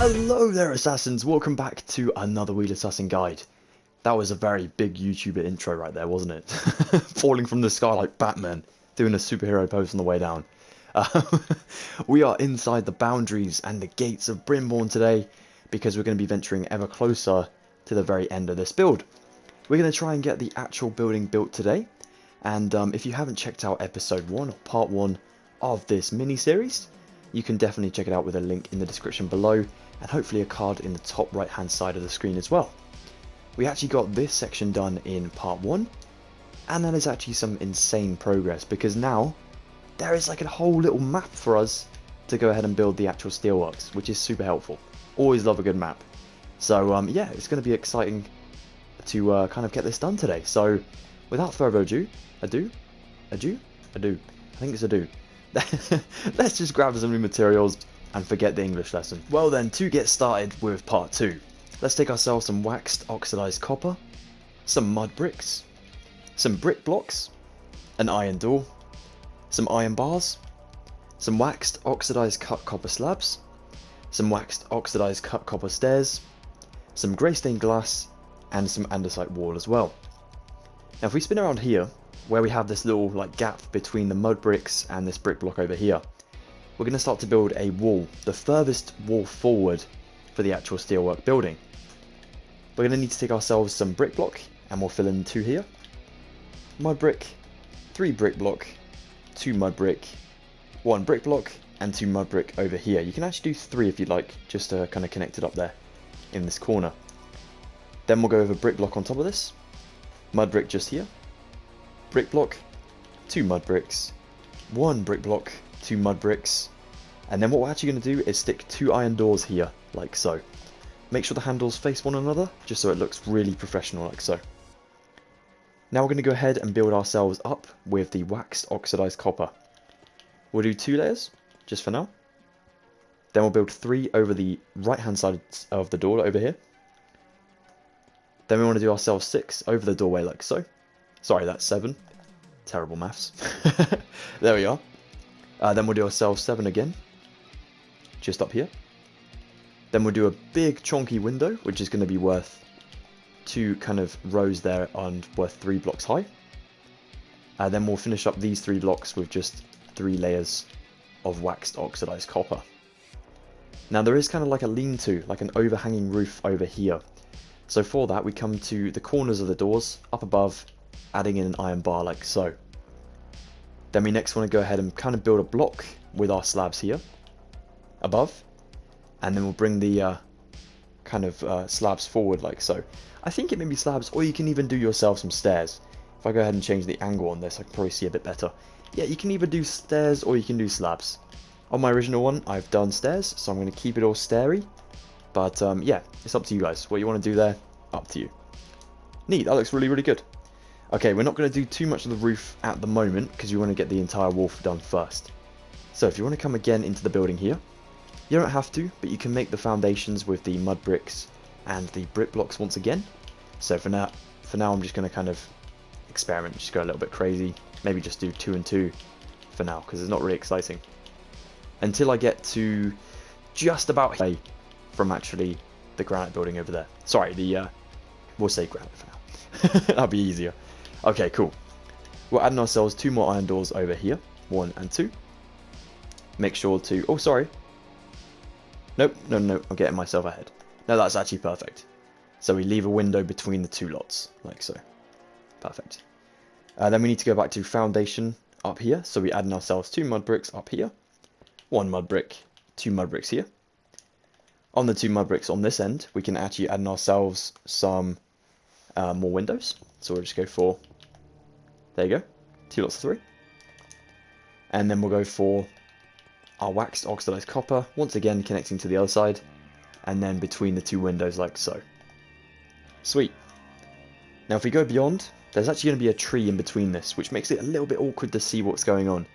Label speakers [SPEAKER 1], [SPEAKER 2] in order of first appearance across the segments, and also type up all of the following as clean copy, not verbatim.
[SPEAKER 1] Hello there, Assassins! Welcome back to another Wheelassassin guide. That was a very big YouTuber intro right there, wasn't it? Falling from the sky like Batman, doing a superhero pose on the way down. We are inside the boundaries and the gates of Brimborn today, because we're going to be venturing ever closer to the very end of this build. We're going to try and get the actual building built today, and if you haven't checked out episode 1 or part 1 of this mini-series, you can definitely check it out with a link in the description below, and hopefully a card in the top right hand side of the screen as well. We actually got this section done in part 1, and that is actually some insane progress, because now there is like a whole little map for us to go ahead and build the actual steelworks, which is super helpful. Always love a good map. So yeah, it's going to be exciting to kind of get this done today. So without further ado, I think it's ado. Let's just grab some new materials and forget the English lesson. Well then, to get started with part 2, let's take ourselves some waxed oxidized copper, some mud bricks, some brick blocks, an iron door, some iron bars, some waxed oxidized cut copper slabs, some waxed oxidized cut copper stairs, some grey stained glass, and some andesite wall as well. Now if we spin around here, where we have this little like gap between the mud bricks and this brick block over here, we're going to start to build a wall, the furthest wall forward for the actual steelwork building. We're going to need to take ourselves some brick block, and we'll fill in 2 here, mud brick, 3 brick block, 2 mud brick, 1 brick block, and 2 mud brick over here. You can actually do 3 if you'd like, just to kind of connect it up there in this corner. Then we'll go over brick block on top of this, mud brick just here, brick block, 2 mud bricks, 1 brick block, 2 mud bricks, and then what we're actually going to do is stick 2 iron doors here, like so. Make sure the handles face one another, just so it looks really professional, like so. Now we're going to go ahead and build ourselves up with the waxed oxidized copper. We'll do 2 layers, just for now. Then we'll build 3 over the right hand side of the door over here. Then we want to do ourselves 6 over the doorway, like so. Sorry, that's 7. Terrible maths. There we are. Then we'll do ourselves 7 again, just up here. Then we'll do a big chonky window, which is going to be worth 2 kind of rows there and worth 3 blocks high. Then we'll finish up these 3 blocks with just 3 layers of waxed oxidized copper. Now there is kind of like a lean-to, like an overhanging roof over here. So for that we come to the corners of the doors, up above, adding in an iron bar like so. Then we next want to go ahead and kind of build a block with our slabs here, above, and then we'll bring the kind of slabs forward like so. I think it may be slabs, or you can even do yourself some stairs. If I go ahead and change the angle on this, I can probably see a bit better. Yeah, you can either do stairs or you can do slabs. On my original one, I've done stairs, so I'm going to keep it all stair-y. But yeah, it's up to you guys. What you want to do there, up to you. Neat, that looks really, really good. Okay, we're not going to do too much of the roof at the moment, because we want to get the entire wall done first. So if you want to come again into the building here, you don't have to, but you can make the foundations with the mud bricks and the brick blocks once again. So for now I'm just going to kind of experiment, just go a little bit crazy. Maybe just do 2 and 2 for now, because it's not really exciting. Until I get to just about away from actually the granite building over there. Sorry, we'll say granite for now. That'll be easier. Okay, cool. We're adding ourselves 2 more iron doors over here, 1 and 2. Make sure to, oh sorry. Nope, no, I'm getting myself ahead. No, that's actually perfect. So we leave a window between the 2 lots, like so. Perfect. Then we need to go back to foundation up here. So we add in ourselves 2 mud bricks up here. 1 mud brick, 2 mud bricks here. On the 2 mud bricks on this end, we can actually add in ourselves some more windows. So we'll just go for, there you go, 2 lots of 3. And then we'll go for our waxed oxidized copper, once again connecting to the other side, and then between the 2 windows like so. Sweet. Now if we go beyond, there's actually going to be a tree in between this, which makes it a little bit awkward to see what's going on.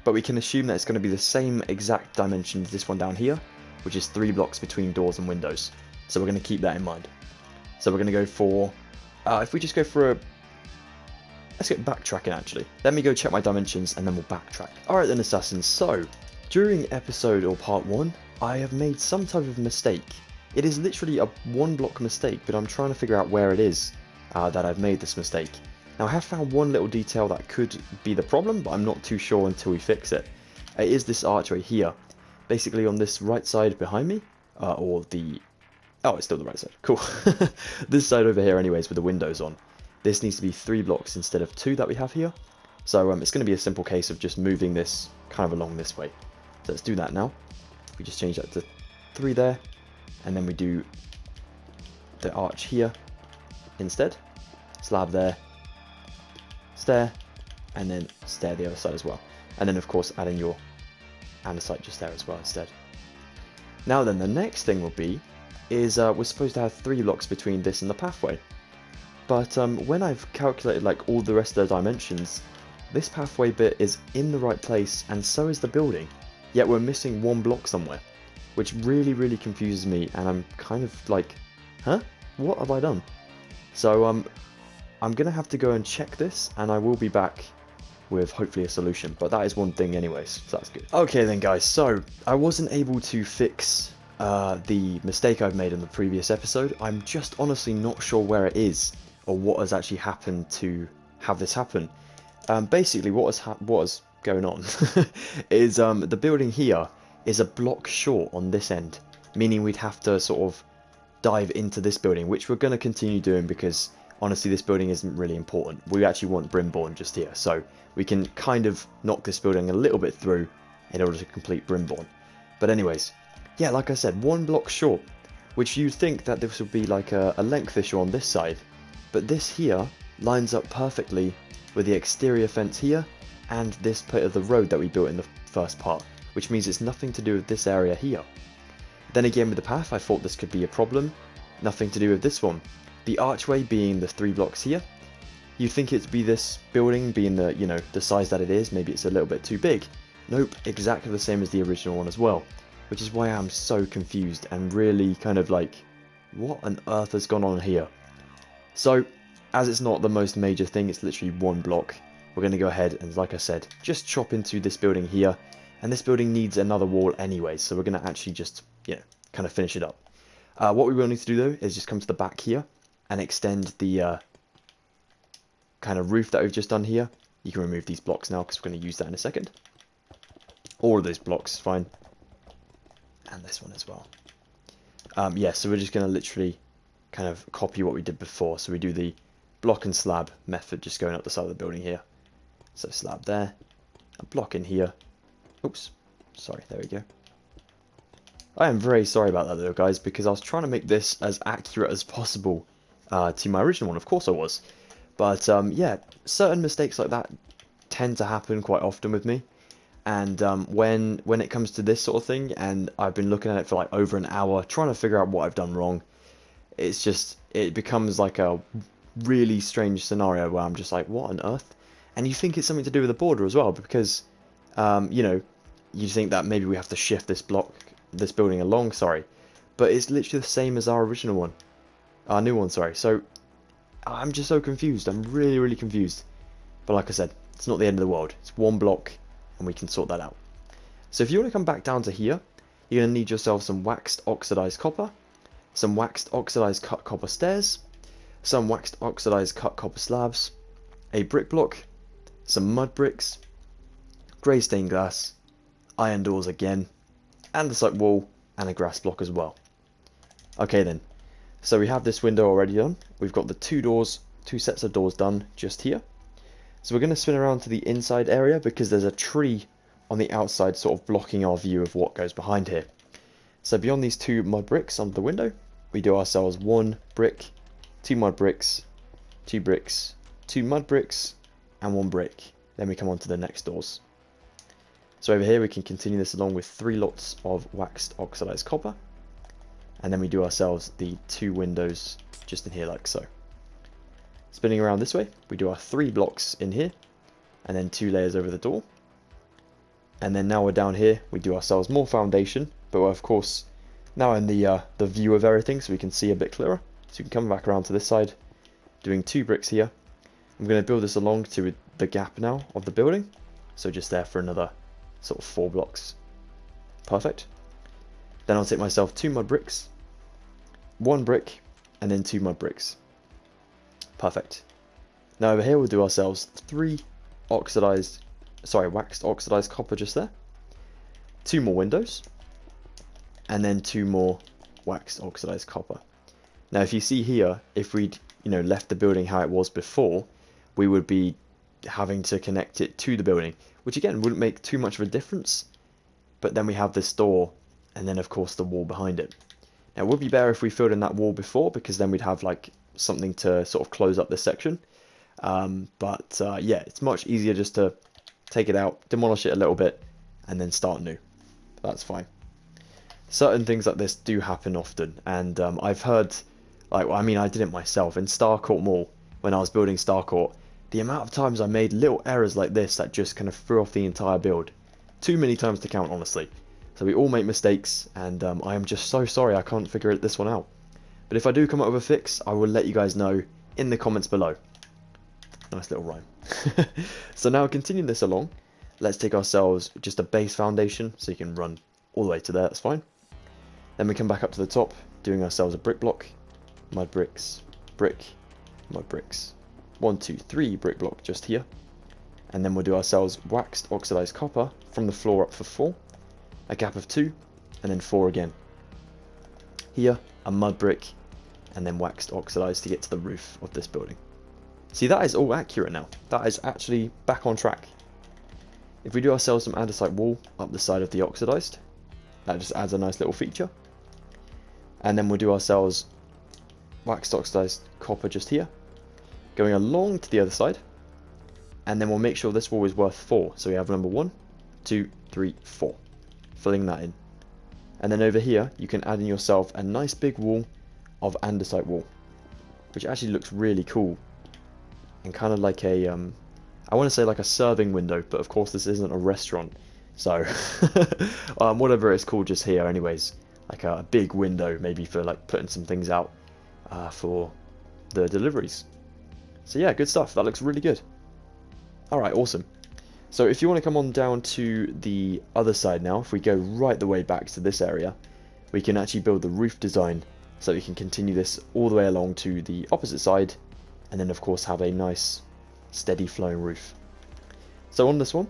[SPEAKER 1] But we can assume that it's going to be the same exact dimension as this one down here, which is 3 blocks between doors and windows. So we're going to keep that in mind. So we're going to go for, if we just go for a, let's get backtracking actually. Let me go check my dimensions and then we'll backtrack. Alright then, Assassins, so during episode or part 1, I have made some type of mistake. It is literally a one block mistake, but I'm trying to figure out where it is that I've made this mistake. Now I have found one little detail that could be the problem, but I'm not too sure until we fix it. It is this archway here. Basically on this right side behind me, or the... Oh, it's still the right side. Cool. This side over here anyways with the windows on. This needs to be 3 blocks instead of 2 that we have here. So it's going to be a simple case of just moving this kind of along this way. So let's do that now. We just change that to 3 there. And then we do the arch here instead. Slab there. Stair. And then stair the other side as well. And then of course add in your andesite just there as well instead. Now then, the next thing will be is we're supposed to have 3 blocks between this and the pathway. But when I've calculated like all the rest of the dimensions, this pathway bit is in the right place and so is the building. Yet we're missing 1 block somewhere, which really confuses me, and I'm kind of like, huh? What have I done? So I'm gonna have to go and check this, and I will be back with hopefully a solution, but that is one thing anyways, so that's good. Okay then guys, so I wasn't able to fix the mistake I've made in the previous episode. I'm just honestly not sure where it is, or what has actually happened to have this happen. Basically what is going on is the building here is a block short on this end, meaning we'd have to sort of dive into this building, which we're going to continue doing because honestly this building isn't really important. We actually want Brimborn just here, so we can kind of knock this building a little bit through in order to complete Brimborn. But anyways, yeah, like I said, 1 block short, which you'd think that this would be like a length issue on this side, but this here lines up perfectly with the exterior fence here and this bit of the road that we built in the first part, which means it's nothing to do with this area here. Then again with the path, I thought this could be a problem. Nothing to do with this one. The archway being the 3 blocks here, you'd think it'd be this building being the, you know, the size that it is, maybe it's a little bit too big. Nope, exactly the same as the original one as well, which is why I'm so confused and really kind of like, what on earth has gone on here? So, as it's not the most major thing, it's literally 1 block, we're going to go ahead and, like I said, just chop into this building here, and this building needs another wall anyway, so we're going to actually just, you know, kind of finish it up. What we will need to do though is just come to the back here and extend the kind of roof that we've just done here. You can remove these blocks now because we're going to use that in a second. All of those blocks is fine, and this one as well. Yeah, so we're just going to literally kind of copy what we did before. So we do the block and slab method, just going up the side of the building here. So slab there, a block in here. Oops, sorry, there we go. I am very sorry about that though, guys, because I was trying to make this as accurate as possible to my original one. Of course I was. But yeah, certain mistakes like that tend to happen quite often with me. And when it comes to this sort of thing, and I've been looking at it for like over an hour, trying to figure out what I've done wrong, it's just, it becomes like a really strange scenario where I'm just like, what on earth? And you think it's something to do with the border as well, because, you know, you think that maybe we have to shift this building along, sorry. But it's literally the same as our original one. Our new one, sorry. So, I'm just so confused. I'm really confused. But like I said, it's not the end of the world. It's 1 block, and we can sort that out. So if you want to come back down to here, you're going to need yourself some waxed oxidized copper, some waxed oxidized cut copper stairs, some waxed oxidized cut copper slabs, a brick block, some mud bricks, grey stained glass, iron doors again, andesite wall, and a grass block as well. Okay then, so we have this window already done. We've got the 2 sets of doors done just here. So we're going to spin around to the inside area because there's a tree on the outside sort of blocking our view of what goes behind here. So beyond these 2 mud bricks under the window, we do ourselves 1 brick, 2 mud bricks, 2 bricks, 2 mud bricks, and 1 brick. Then we come on to the next doors. So over here we can continue this along with 3 lots of waxed oxidized copper. And then we do ourselves the 2 windows just in here like so. Spinning around this way, we do our 3 blocks in here, and then 2 layers over the door. And then now we're down here, we do ourselves more foundation, but we're of course now in the view of everything so we can see a bit clearer. So we can come back around to this side, doing 2 bricks here. I'm going to build this along to the gap now of the building, so just there for another sort of 4 blocks. Perfect. Then I'll take myself 2 mud bricks, 1 brick, and then 2 mud bricks. Perfect. Now over here we'll do ourselves 3 waxed oxidized copper just there, 2 more windows, and then 2 more waxed oxidized copper. Now if you see here, if we'd left the building how it was before, we would be having to connect it to the building, which again wouldn't make too much of a difference, but then we have this door and then of course the wall behind it. Now it would be better if we filled in that wall before, because then we'd have like something to sort of close up this section, but yeah, it's much easier just to take it out, demolish it a little bit, and then start new. That's fine. Certain things like this do happen often, and I've heard, I did it myself in Starcourt Mall when I was building Starcourt. The amount of times I made little errors like this that just kind of threw off the entire build. Too many times to count, honestly. So we all make mistakes, and I am just so sorry I can't figure this one out. But if I do come up with a fix, I will let you guys know in the comments below. Nice little rhyme. So now continuing this along, let's take ourselves just a base foundation, so you can run all the way to there, that's fine. Then we come back up to the top, doing ourselves a brick block, mud bricks, brick, mud bricks. 1, 2, 3 brick block just here. And then we'll do ourselves waxed oxidized copper from the floor up for 4, a gap of 2, and then 4 again. Here, a mud brick, and then waxed oxidized to get to the roof of this building. See, that is all accurate now. That is actually back on track. If we do ourselves some andesite wall up the side of the oxidized, that just adds a nice little feature. And then we'll do ourselves waxed oxidized copper just here, going along to the other side, and then we'll make sure this wall is worth 4. So we have number 1, 2, 3, 4, filling that in. And then over here, you can add in yourself a nice big wall of andesite wall, which actually looks really cool, and kind of like a, I want to say like a serving window, but of course this isn't a restaurant, so whatever it's called just here anyways, like a big window maybe for like putting some things out for the deliveries. So yeah, good stuff. That looks really good. Alright, awesome. So if you want to come on down to the other side now, if we go right the way back to this area, we can actually build the roof design so we can continue this all the way along to the opposite side, and then of course have a nice steady flowing roof. So on this one,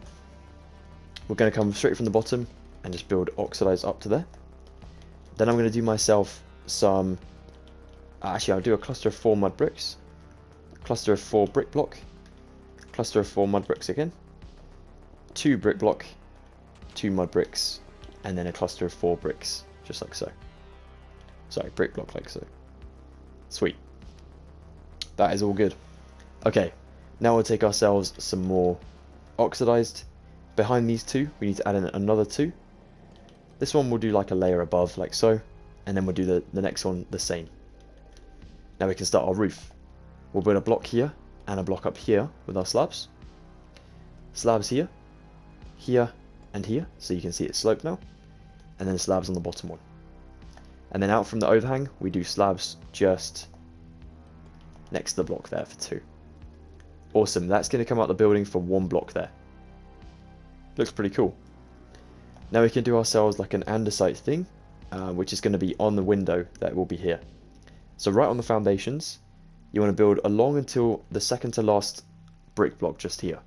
[SPEAKER 1] we're going to come straight from the bottom and just build oxidized up to there. Then I'm going to do myself some, actually I'll do a cluster of 4 mud bricks, cluster of 4 brick block, cluster of 4 mud bricks again, 2 brick block, 2 mud bricks, and then a cluster of 4 bricks, just like so. Sorry, brick block like so. Sweet. That is all good. Okay, now we'll take ourselves some more oxidized. Behind these 2, we need to add in another 2. This one we'll do like a layer above, like so, and then we'll do the next one the same. Now we can start our roof. We'll build a block here, and a block up here with our slabs. Slabs here, here, and here, so you can see it's sloped now. And then slabs on the bottom one. And then out from the overhang, we do slabs just next to the block there for 2. Awesome, that's going to come out the building for 1 block there. Looks pretty cool. Now we can do ourselves like an andesite thing, which is going to be on the window that will be here. So right on the foundations, you want to build along until the second to last brick block just here,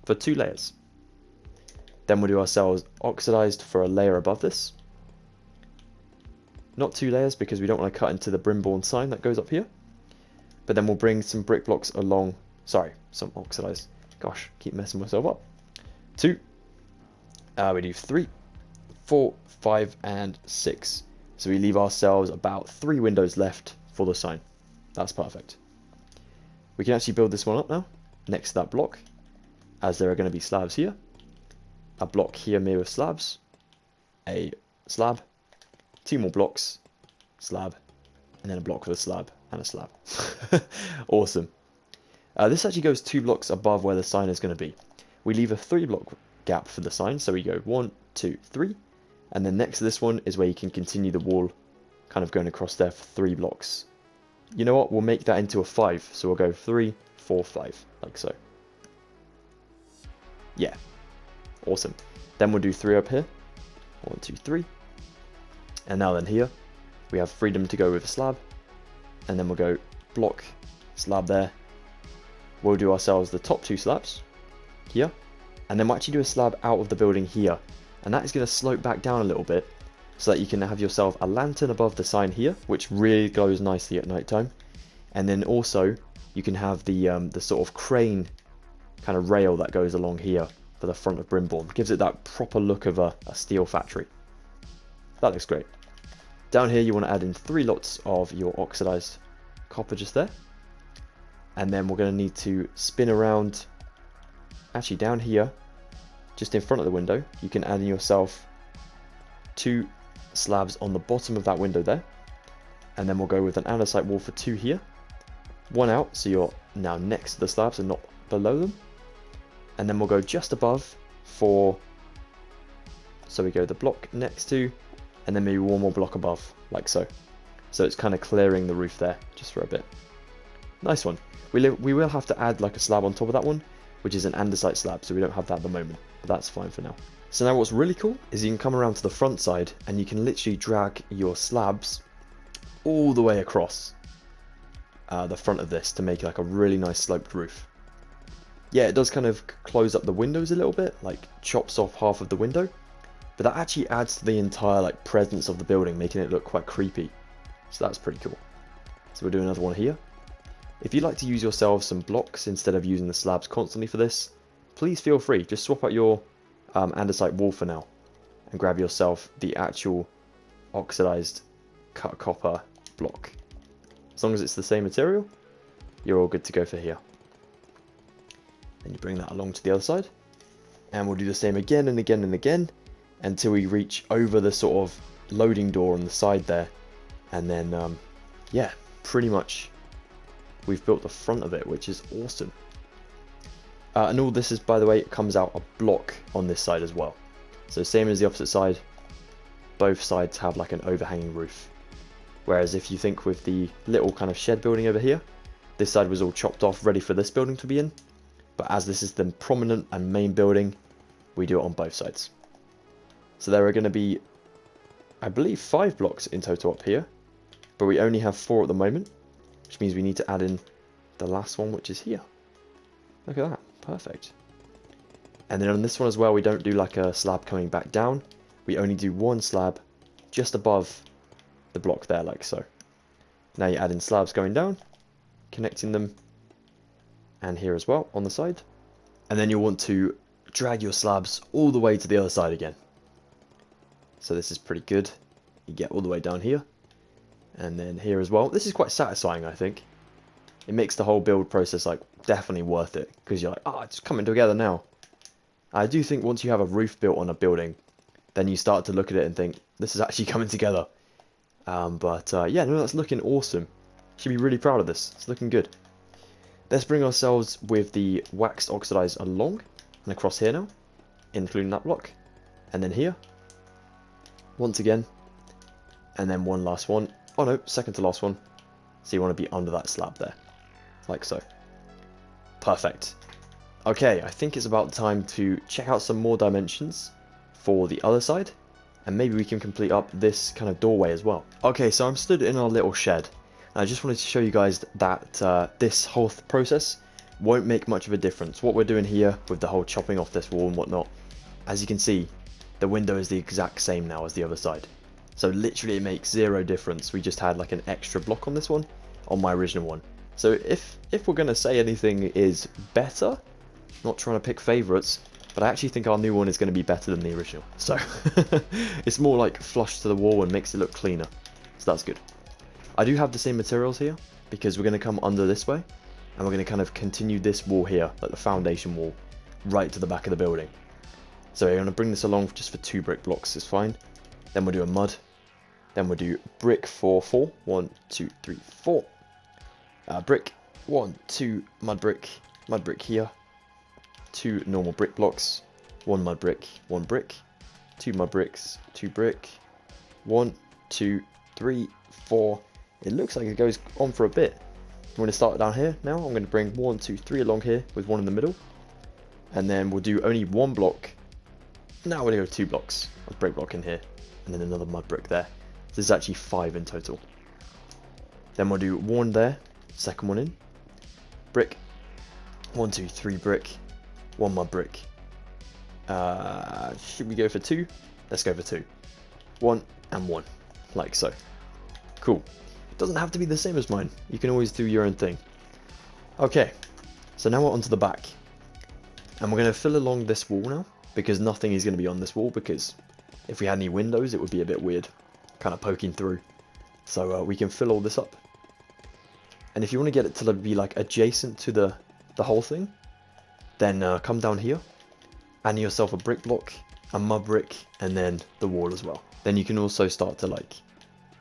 [SPEAKER 1] for 2 layers. Then we'll do ourselves oxidized for a layer above this. Not 2 layers because we don't want to cut into the Brimborn sign that goes up here. But then we'll bring some brick blocks along, sorry, some oxidized. Gosh, keep messing myself up. 2. We do 3, 4, 5, and 6. So we leave ourselves about 3 windows left for the sign. That's perfect. We can actually build this one up now, next to that block, as there are going to be slabs here. A block here made with slabs, a slab, 2 more blocks, slab, and then a block with a slab and a slab. Awesome. This actually goes 2 blocks above where the sign is going to be. We leave a 3 block gap for the sign, so we go 1, 2, 3, and then next to this one is where you can continue the wall, kind of going across there for 3 blocks. You know what, we'll make that into a 5, so we'll go 3, 4, 5, like so. Yeah, awesome. Then we'll do 3 up here, 1, 2, 3, And now then here, we have freedom to go with a slab, and then we'll go block, slab there. We'll do ourselves the top 2 slabs here, and then we'll actually do a slab out of the building here, and that is going to slope back down a little bit so that you can have yourself a lantern above the sign here, which really glows nicely at night time. And then also you can have the sort of crane kind of rail that goes along here for the front of Brimborn. Gives it that proper look of a steel factory. That looks great. Down here you want to add in 3 lots of your oxidized copper just there. And then we're going to need to spin around, actually down here, just in front of the window, you can add in yourself 2 slabs on the bottom of that window there. And then we'll go with an andesite wall for 2 here. 1 out, so you're now next to the slabs and not below them. And then we'll go just above for, so we go the block next to, and then maybe 1 more block above, like so. So it's kind of clearing the roof there, just for a bit. Nice one. We will have to add like a slab on top of that one, which is an andesite slab, so we don't have that at the moment, but that's fine for now. So now what's really cool is you can come around to the front side, and you can literally drag your slabs all the way across the front of this to make like a really nice sloped roof. Yeah, it does kind of close up the windows a little bit, like chops off half of the window, but that actually adds to the entire like presence of the building, making it look quite creepy. So that's pretty cool. So we'll do another one here. If you'd like to use yourselves some blocks instead of using the slabs constantly for this, please feel free. Just swap out your andesite wall for now and grab yourself the actual oxidized cut copper block. As long as it's the same material, you're all good to go for here. Then you bring that along to the other side, and we'll do the same again and again and again until we reach over the sort of loading door on the side there, and then yeah, pretty much we've built the front of it, which is awesome. And all this is, by the way, it comes out a block on this side as well. So same as the opposite side, both sides have like an overhanging roof. Whereas if you think with the little kind of shed building over here, this side was all chopped off ready for this building to be in. But as this is the prominent and main building, we do it on both sides. So there are going to be, I believe, 5 blocks in total up here, but we only have 4 at the moment, which means we need to add in the last one, which is here. Look at that, perfect. And then on this one as well, we don't do like a slab coming back down. We only do 1 slab just above the block there, like so. Now you add in slabs going down, connecting them, and here as well on the side. And then you'll want to drag your slabs all the way to the other side again. So this is pretty good. You get all the way down here, and then here as well. This is quite satisfying, I think. It makes the whole build process like definitely worth it, because you're like, oh, it's coming together now. I do think once you have a roof built on a building, then you start to look at it and think, this is actually coming together. Yeah, no, that's looking awesome. Should be really proud of this. It's looking good. Let's bring ourselves with the waxed oxidized along and across here now, including that block, and then here once again, and then one last one. Oh no, second to last one. So you want to be under that slab there, like so. Perfect. Okay, I think it's about time to check out some more dimensions for the other side, and maybe we can complete up this kind of doorway as well. Okay, so I'm stood in our little shed, and I just wanted to show you guys that this whole process won't make much of a difference. What we're doing here with the whole chopping off this wall and whatnot, as you can see, the window is the exact same now as the other side. So literally it makes 0 difference. We just had like an extra block on this one, on my original one. So if we're going to say anything is better, not trying to pick favourites, but I actually think our new one is going to be better than the original. So it's more like flush to the wall and makes it look cleaner. So that's good. I do have the same materials here, because we're going to come under this way, and we're going to kind of continue this wall here, like the foundation wall, right to the back of the building. So we're going to bring this along just for 2 brick blocks is fine. Then we'll do a mud. Then we'll do brick for 4. 1, 2, 3, 4. Brick. 1, 2, mud brick here. 2 normal brick blocks. 1 mud brick, 1 brick. 2 mud bricks, 2 brick. 1, 2, 3, 4. It looks like it goes on for a bit. I'm going to start down here now. I'm going to bring 1, 2, 3 along here with 1 in the middle. And then we'll do only 1 block. Now we're going to go 2 blocks. A brick block in here. And then another mud brick there. This is actually 5 in total. Then we'll do 1 there, second one in, brick, 1, 2, 3 brick, 1 mud brick. Should we go for 2? Let's go for 2. 1 and 1, like so. Cool. It doesn't have to be the same as mine. You can always do your own thing. Okay, so now we're onto the back. And we're going to fill along this wall now, because nothing is going to be on this wall, because if we had any windows, it would be a bit weird, kind of poking through. So we can fill all this up. And if you want to get it to be like adjacent to the whole thing, then come down here, add yourself a brick block, a mud brick, and then the wall as well. Then you can also start to like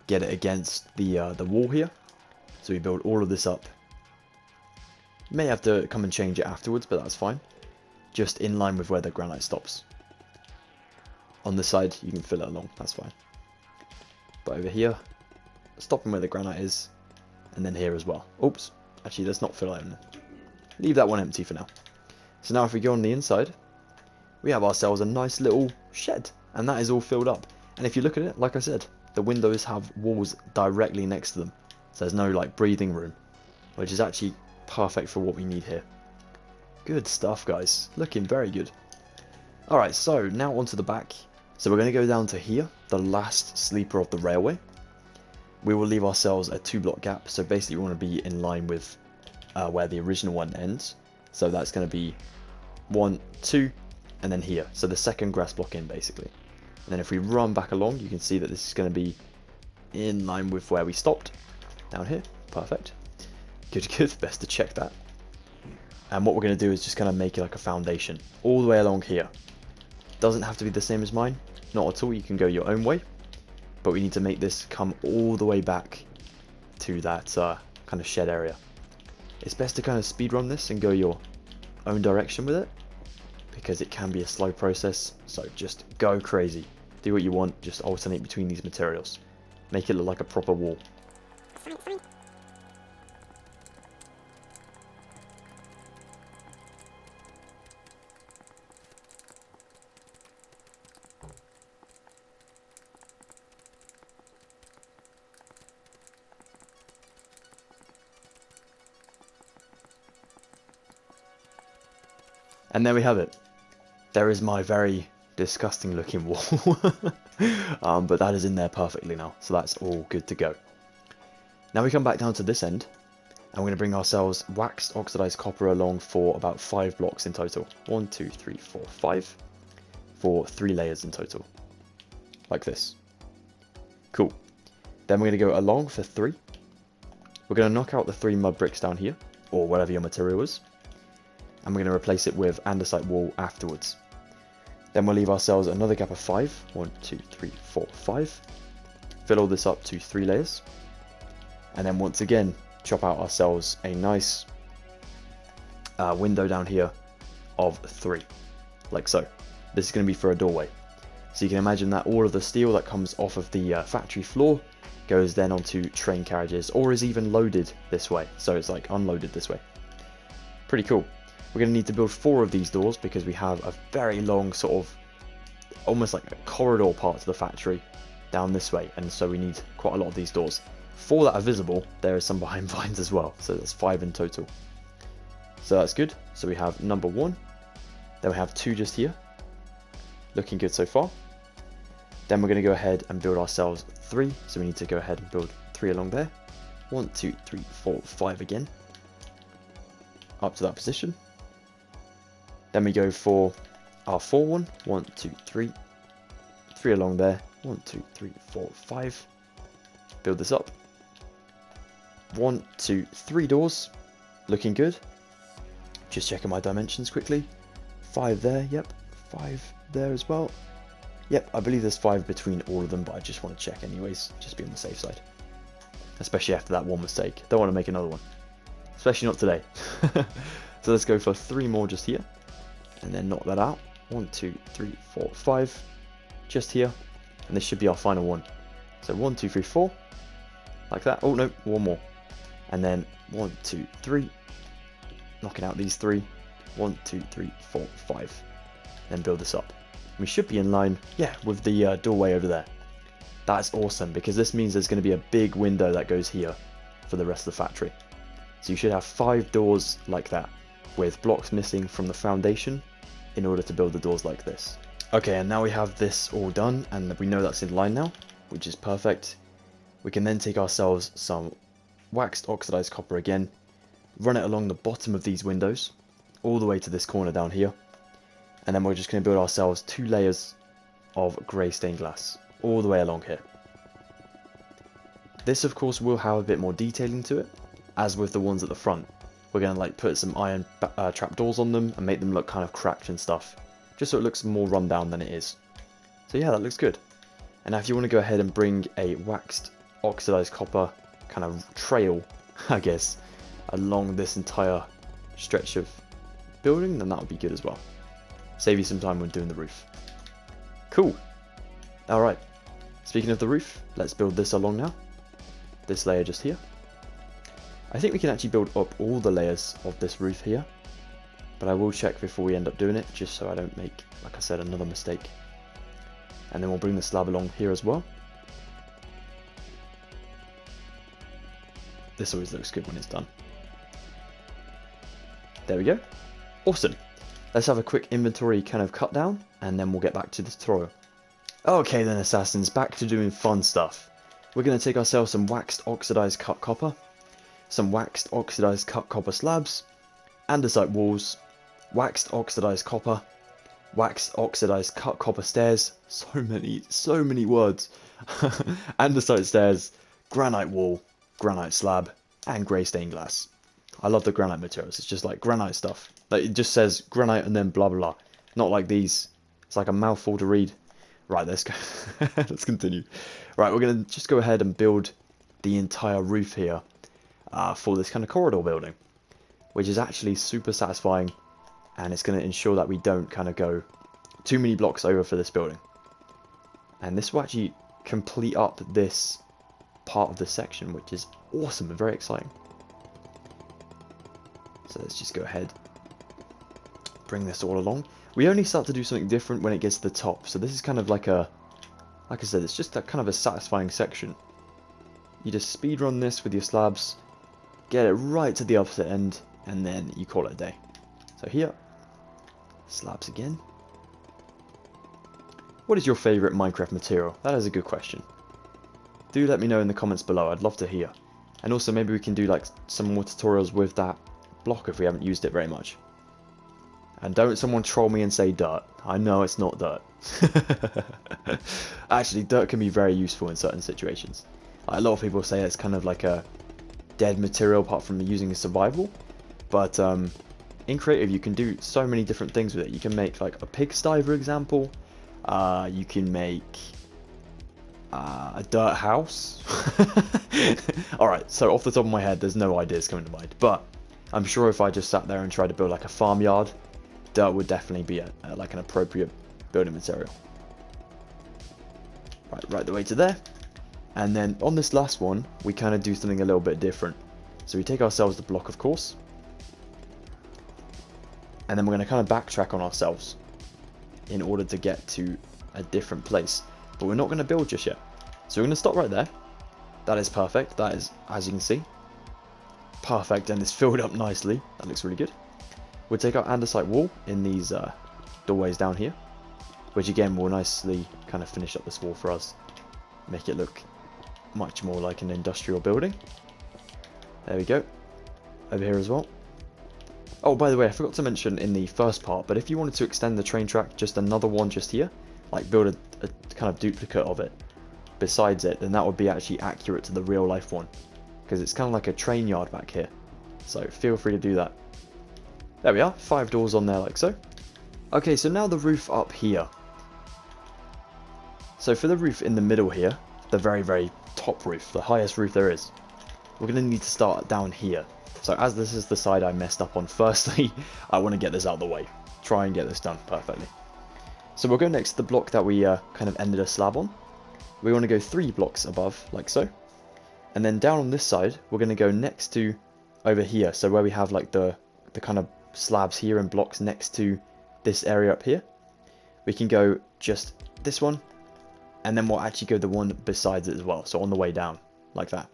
[SPEAKER 1] get it against the wall here. So we build all of this up. You may have to come and change it afterwards, but that's fine. Just in line with where the granite stops. On this side, you can fill it along, that's fine. But over here, stopping where the granite is, and then here as well. Oops, actually let's not fill it in. Leave that one empty for now. So now if we go on the inside, we have ourselves a nice little shed, and that is all filled up. And if you look at it, like I said, the windows have walls directly next to them. So there's no like breathing room, which is actually perfect for what we need here. Good stuff, guys. Looking very good. Alright, so now onto the back. So we're going to go down to here, the last sleeper of the railway. We will leave ourselves a 2-block gap. So basically we want to be in line with where the original one ends. So that's going to be 1, 2, and then here. So the second grass block in, basically. And then if we run back along, you can see that this is going to be in line with where we stopped. Down here. Perfect. Good, good. Best to check that. And what we're going to do is just kind of make it like a foundation all the way along here. Doesn't have to be the same as mine, not at all. You can go your own way, but we need to make this come all the way back to that kind of shed area. It's best to kind of speed run this and go your own direction with it, because it can be a slow process. So just go crazy, do what you want, just alternate between these materials, make it look like a proper wall. And there we have it. There is my very disgusting looking wall. But that is in there perfectly now. So that's all good to go. Now we come back down to this end. And we're going to bring ourselves waxed oxidized copper along for about 5 blocks in total. 1, 2, 3, 4, 5. For 3 layers in total. Like this. Cool. Then we're going to go along for 3. We're going to knock out the 3 mud bricks down here. Or whatever your material is. And we're going to replace it with andesite wall afterwards. Then we'll leave ourselves another gap of 5. 1, 2, 3, 4, 5. Fill all this up to 3 layers. And then once again, chop out ourselves a nice window down here of 3. Like so. This is going to be for a doorway. So you can imagine that all of the steel that comes off of the factory floor goes then onto train carriages, or is even loaded this way. So it's like unloaded this way. Pretty cool. We're going to need to build 4 of these doors because we have a very long sort of almost like a corridor part to the factory down this way, and so we need quite a lot of these doors. 4 that are visible, there is some behind vines as well, so that's 5 in total. So that's good. So we have number 1, then we have 2 just here. Looking good so far. Then we're going to go ahead and build ourselves 3, so we need to go ahead and build 3 along there. 1, 2, 3, 4, 5 again. Up to that position. Then we go for our 4 one. 1, 2, 3. 3 along there. 1, 2, 3, 4, 5. Build this up. 1, 2, 3 doors. Looking good. Just checking my dimensions quickly. 5 there, yep. 5 there as well. Yep, I believe there's 5 between all of them, but I just want to check anyways. Just be on the safe side. Especially after that one mistake. Don't want to make another one. Especially not today. So let's go for 3 more just here. And then knock that out. 1, 2, 3, 4, 5. Just here. And this should be our final one. So 1, 2, 3, 4. Like that. Oh no, 1 more. And then 1, 2, 3. Knocking out these 3. 1, 2, 3, 4, 5. Then build this up. We should be in line, yeah, with the doorway over there. That's awesome, because this means there's going to be a big window that goes here for the rest of the factory. So you should have 5 doors like that, with blocks missing from the foundation in order to build the doors like this. Okay, and now we have this all done, and we know that's in line now, which is perfect. We can then take ourselves some waxed oxidized copper again, run it along the bottom of these windows, all the way to this corner down here, and then we're just going to build ourselves 2 layers of grey stained glass, all the way along here. This of course will have a bit more detailing to it, as with the ones at the front. We're going to like put some iron trapdoors on them and make them look kind of cracked and stuff, just so it looks more run down than it is. So yeah, that looks good. And now if you want to go ahead and bring a waxed oxidized copper kind of trail, I guess, along this entire stretch of building, then that would be good as well. Save you some time when doing the roof. Cool. Alright, speaking of the roof, let's build this along now. This layer just here. I think we can actually build up all the layers of this roof here, but I will check before we end up doing it, just so I don't make, like I said, another mistake. And then we'll bring the slab along here as well. This always looks good when it's done. There we go. Awesome. Let's have a quick inventory kind of cut down, and then we'll get back to the tutorial. Okay then, assassins, back to doing fun stuff. We're going to take ourselves some waxed oxidized cut copper, some waxed oxidized cut copper slabs, andesite walls, waxed oxidized copper, waxed oxidized cut copper stairs, so many words, andesite stairs, granite wall, granite slab, and grey stained glass. I love the granite materials. It's just like granite stuff. Like, it just says granite and then blah blah blah. Not like these. It's like a mouthful to read. Right, let's go. Let's continue. Right, we're going to just go ahead and build the entire roof here for this kind of corridor building, which is actually super satisfying, and it's going to ensure that we don't kind of go too many blocks over for this building. And this will actually complete up this part of the section, which is awesome and very exciting. So let's just go ahead, bring this all along. We only start to do something different when it gets to the top, so this is kind of like a, like I said, it's just a kind of a satisfying section. You just speed run this with your slabs, get it right to the opposite end, and then you call it a day. So here, slabs again. What is your favourite Minecraft material? That is a good question. Do let me know in the comments below, I'd love to hear. And also maybe we can do like some more tutorials with that block if we haven't used it very much. And don't someone troll me and say dirt. I know it's not dirt. Actually, dirt can be very useful in certain situations. Like, a lot of people say it's kind of like a dead material apart from using a survival. But in creative you can do so many different things with it. You can make like a pigsty, for example. You can make a dirt house. Alright, so off the top of my head there's no ideas coming to mind. But I'm sure if I just sat there and tried to build like a farmyard, dirt would definitely be like an appropriate building material. Right the way to there. And then on this last one, we kind of do something a little bit different. So we take ourselves the block, of course. And then we're going to kind of backtrack on ourselves in order to get to a different place. But we're not going to build just yet. So we're going to stop right there. That is perfect. That is, as you can see, perfect, and it's filled up nicely. That looks really good. We'll take our andesite wall in these doorways down here, which again will nicely kind of finish up this wall for us, make it look much more like an industrial building. There we go. Over here as well. Oh, by the way, I forgot to mention in the first part, but if you wanted to extend the train track just another one just here, like build a kind of duplicate of it besides it, then that would be actually accurate to the real life one, because it's kind of like a train yard back here. So feel free to do that. There we are, 5 doors on there like so. Okay, so now the roof up here. So for the roof in the middle here, the very top roof, the highest roof there is, we're going to need to start down here. So as this is the side I messed up on firstly, I want to get this out of the way. Try and get this done perfectly. So we'll go next to the block that we kind of ended a slab on. We want to go 3 blocks above, like so. And then down on this side, we're going to go next to over here. So where we have like the kind of slabs here and blocks next to this area up here. We can go just this one, and then we'll actually go the one besides it as well, so on the way down, like that.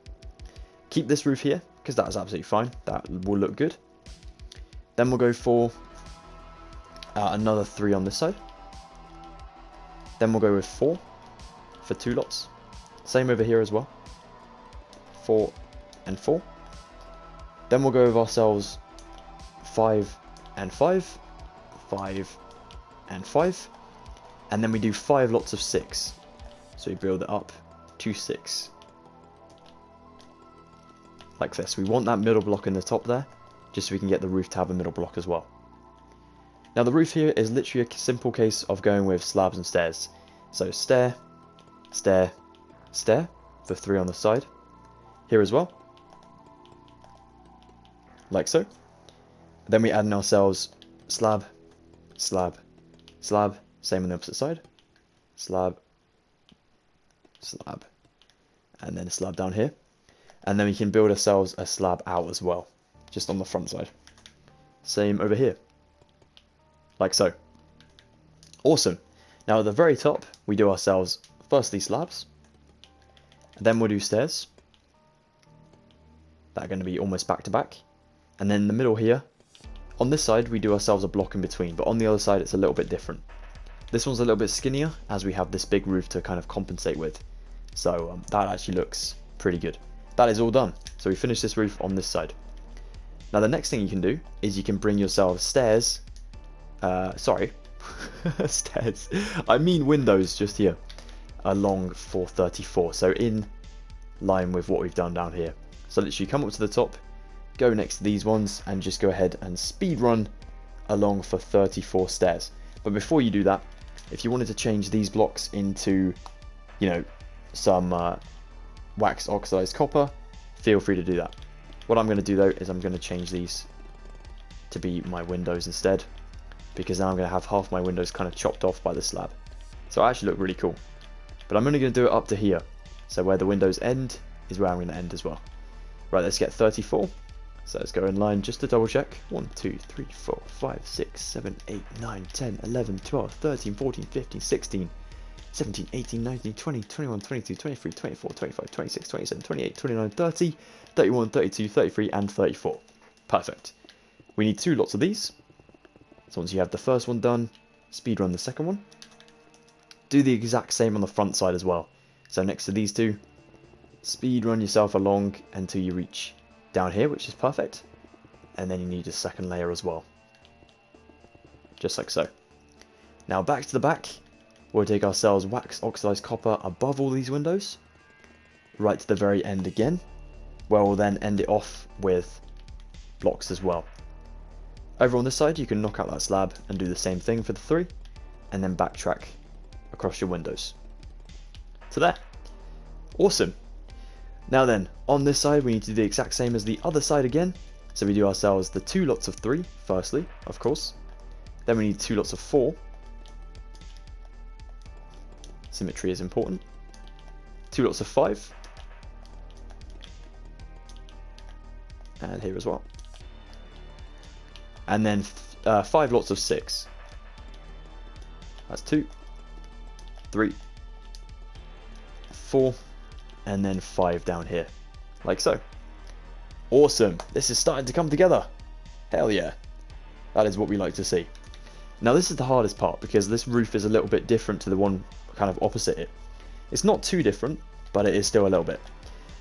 [SPEAKER 1] Keep this roof here, because that's absolutely fine, that will look good. Then we'll go for another 3 on this side. Then we'll go with 4 for 2 lots. Same over here as well. 4 and 4. Then we'll go with ourselves 5 and 5. 5 and 5. And then we do 5 lots of 6. So we build it up to 6. Like this. We want that middle block in the top there, just so we can get the roof to have a middle block as well. Now the roof here is literally a simple case of going with slabs and stairs. So stair, stair, stair, the 3 on the side. Here as well. Like so. Then we add in ourselves slab, slab, slab, same on the opposite side. Slab, slab, and then a slab down here. And then we can build ourselves a slab out as well, just on the front side. Same over here. Like so. Awesome. Now at the very top, we do ourselves firstly slabs. Then we'll do stairs. That are going to be almost back to back. And then in the middle here, on this side we do ourselves a block in between, but on the other side it's a little bit different. This one's a little bit skinnier, as we have this big roof to kind of compensate with. So that actually looks pretty good. That is all done. So we finish this roof on this side. Now the next thing you can do is you can bring yourself stairs. Stairs. I mean windows just here. Along 434. So in line with what we've done down here. So literally come up to the top, go next to these ones, and just go ahead and speed run along for 34 stairs. But before you do that, if you wanted to change these blocks into, you know, some waxed oxidized copper, feel free to do that. What I'm going to do though is I'm going to change these to be my windows instead, because now I'm going to have half my windows kind of chopped off by the slab. So it actually look really cool. But I'm only going to do it up to here. So where the windows end is where I'm going to end as well. Right, let's get 34. So let's go in line just to double check. 1, 2, 3, 4, 5, 6, 7, 8, 9, 10, 11, 12, 13, 14, 15, 16, 17, 18, 19, 20, 21, 22, 23, 24, 25, 26, 27, 28, 29, 30, 31, 32, 33, and 34. Perfect. We need 2 lots of these. So once you have the first one done, speed run the second one. Do the exact same on the front side as well. So next to these 2, speed run yourself along until you reach down here, which is perfect. And then you need a second layer as well. Just like so. Now back to the back, we'll take ourselves waxed oxidized copper above all these windows. Right to the very end again, where we'll then end it off with blocks as well. Over on this side, you can knock out that slab and do the same thing for the 3, and then backtrack across your windows. So there. Awesome. Now then, on this side we need to do the exact same as the other side again. So we do ourselves the 2 lots of 3, firstly, of course. Then we need 2 lots of 4. Symmetry is important. 2 lots of 5. And here as well. And then 5 lots of 6. That's 2, 3, 4, and then 5 down here, like so. Awesome. This is starting to come together. Hell yeah. That is what we like to see. Now this is the hardest part, because this roof is a little bit different to the one kind of opposite it. It's not too different, but it is still a little bit.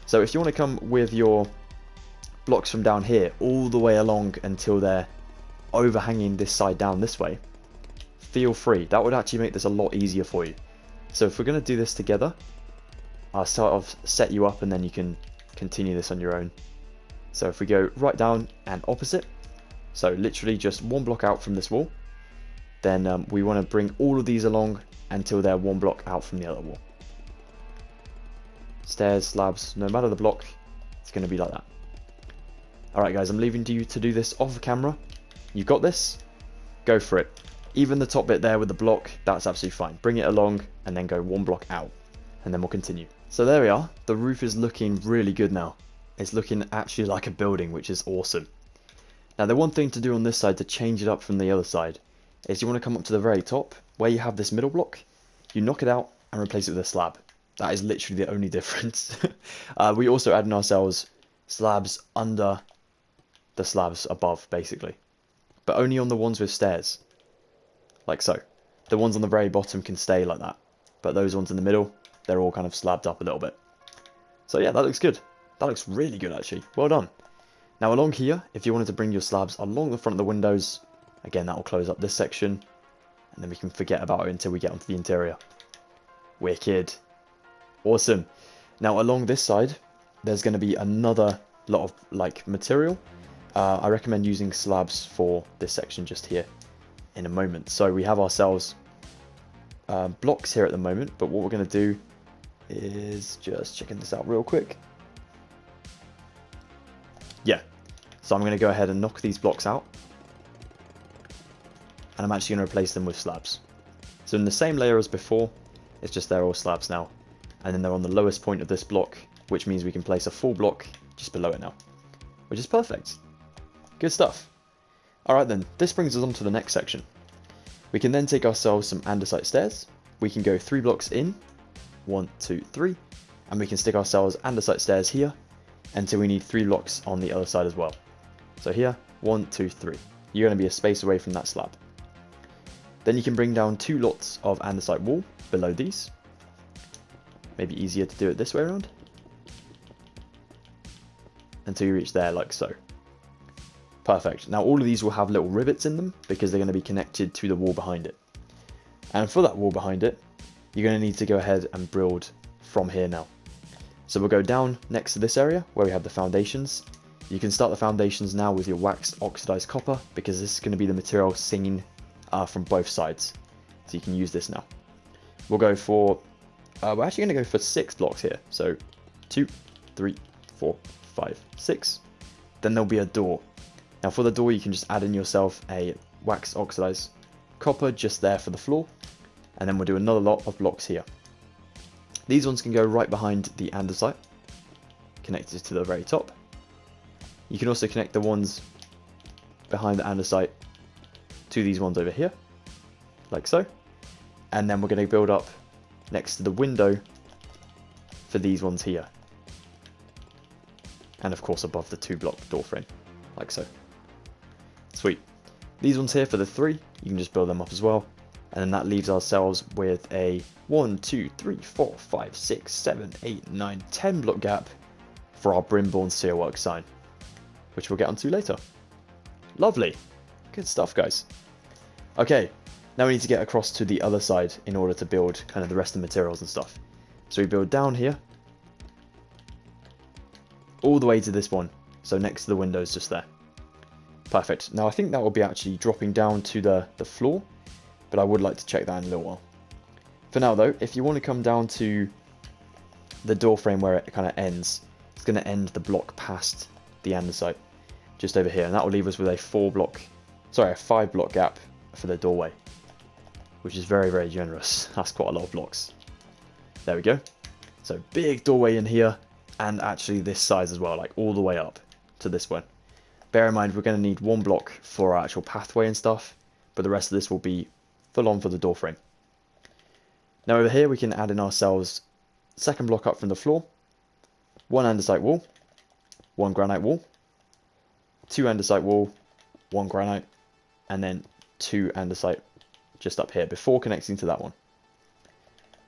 [SPEAKER 1] So if you want to come with your blocks from down here all the way along until they're overhanging this side down this way, feel free. That would actually make this a lot easier for you. So if we're going to do this together, I'll sort of set you up and then you can continue this on your own. So if we go right down and opposite, so literally just 1 block out from this wall, then we want to bring all of these along until they're 1 block out from the other wall. Stairs, slabs, no matter the block, it's going to be like that. Alright guys, I'm leaving you to do this off camera. You've got this, go for it. Even the top bit there with the block, that's absolutely fine. Bring it along and then go 1 block out, and then we'll continue. So there we are, the roof is looking really good now. It's looking actually like a building, which is awesome. Now the one thing to do on this side to change it up from the other side is you want to come up to the very top, where you have this middle block, you knock it out and replace it with a slab. That is literally the only difference. We also add in ourselves slabs under the slabs above, basically. But only on the ones with stairs. Like so. The ones on the very bottom can stay like that. But those ones in the middle, they're all kind of slabbed up a little bit. So yeah, that looks good. That looks really good, actually. Well done. Now along here, if you wanted to bring your slabs along the front of the windows, again, that will close up this section. And then we can forget about it until we get onto the interior. Wicked. Awesome. Now along this side, there's going to be another lot of like material. I recommend using slabs for this section just here in a moment. So we have ourselves blocks here at the moment, but what we're going to do is just checking this out real quick. Yeah, so I'm going to go ahead and knock these blocks out, and I'm actually going to replace them with slabs. So in the same layer as before, it's just they're all slabs now, and then they're on the lowest point of this block, which means we can place a full block just below it now, which is perfect. Good stuff. Alright then, this brings us on to the next section. We can then take ourselves some andesite stairs. We can go 3 blocks in, 1, 2, 3, and we can stick ourselves andesite stairs here until we need 3 blocks on the other side as well. So here, 1, 2, 3. You're going to be a space away from that slab. Then you can bring down 2 lots of andesite wall below these. Maybe easier to do it this way around. Until you reach there, like so. Perfect. Now all of these will have little rivets in them because they're going to be connected to the wall behind it. And for that wall behind it, you're going to need to go ahead and build from here now. So we'll go down next to this area where we have the foundations. You can start the foundations now with your waxed oxidized copper because this is going to be the material seen from both sides. So you can use this now. We'll go for, we're actually going to go for 6 blocks here. So 2, 3, 4, 5, 6. Then there'll be a door. Now for the door you can just add in yourself a wax oxidized copper just there for the floor, and then we'll do another lot of blocks here. These ones can go right behind the andesite, connected to the very top. You can also connect the ones behind the andesite to these ones over here, like so. And then we're going to build up next to the window for these ones here. And of course above the 2 block door frame, like so. Sweet. These ones here for the 3, you can just build them up as well. And then that leaves ourselves with a 1, 2, 3, 4, 5, 6, 7, 8, 9, 10 block gap for our Brimborn Steelworks sign, which we'll get onto later. Lovely. Good stuff, guys. Okay, now we need to get across to the other side in order to build kind of the rest of the materials and stuff. So we build down here, all the way to this one, so next to the windows just there. Perfect. Now I think that will be actually dropping down to the floor, but I would like to check that in a little while. For now though, if you want to come down to the door frame where it kind of ends, it's going to end the block past the andesite, just over here, and that will leave us with a 5 block gap for the doorway, which is very, very generous. That's quite a lot of blocks. There we go. So big doorway in here, and actually this size as well, like all the way up to this one. Bear in mind we're going to need 1 block for our actual pathway and stuff, but the rest of this will be full on for the door frame. Now over here we can add in ourselves 2nd block up from the floor, 1 andesite wall, 1 granite wall, 2 andesite wall, 1 granite, and then 2 andesite just up here before connecting to that one.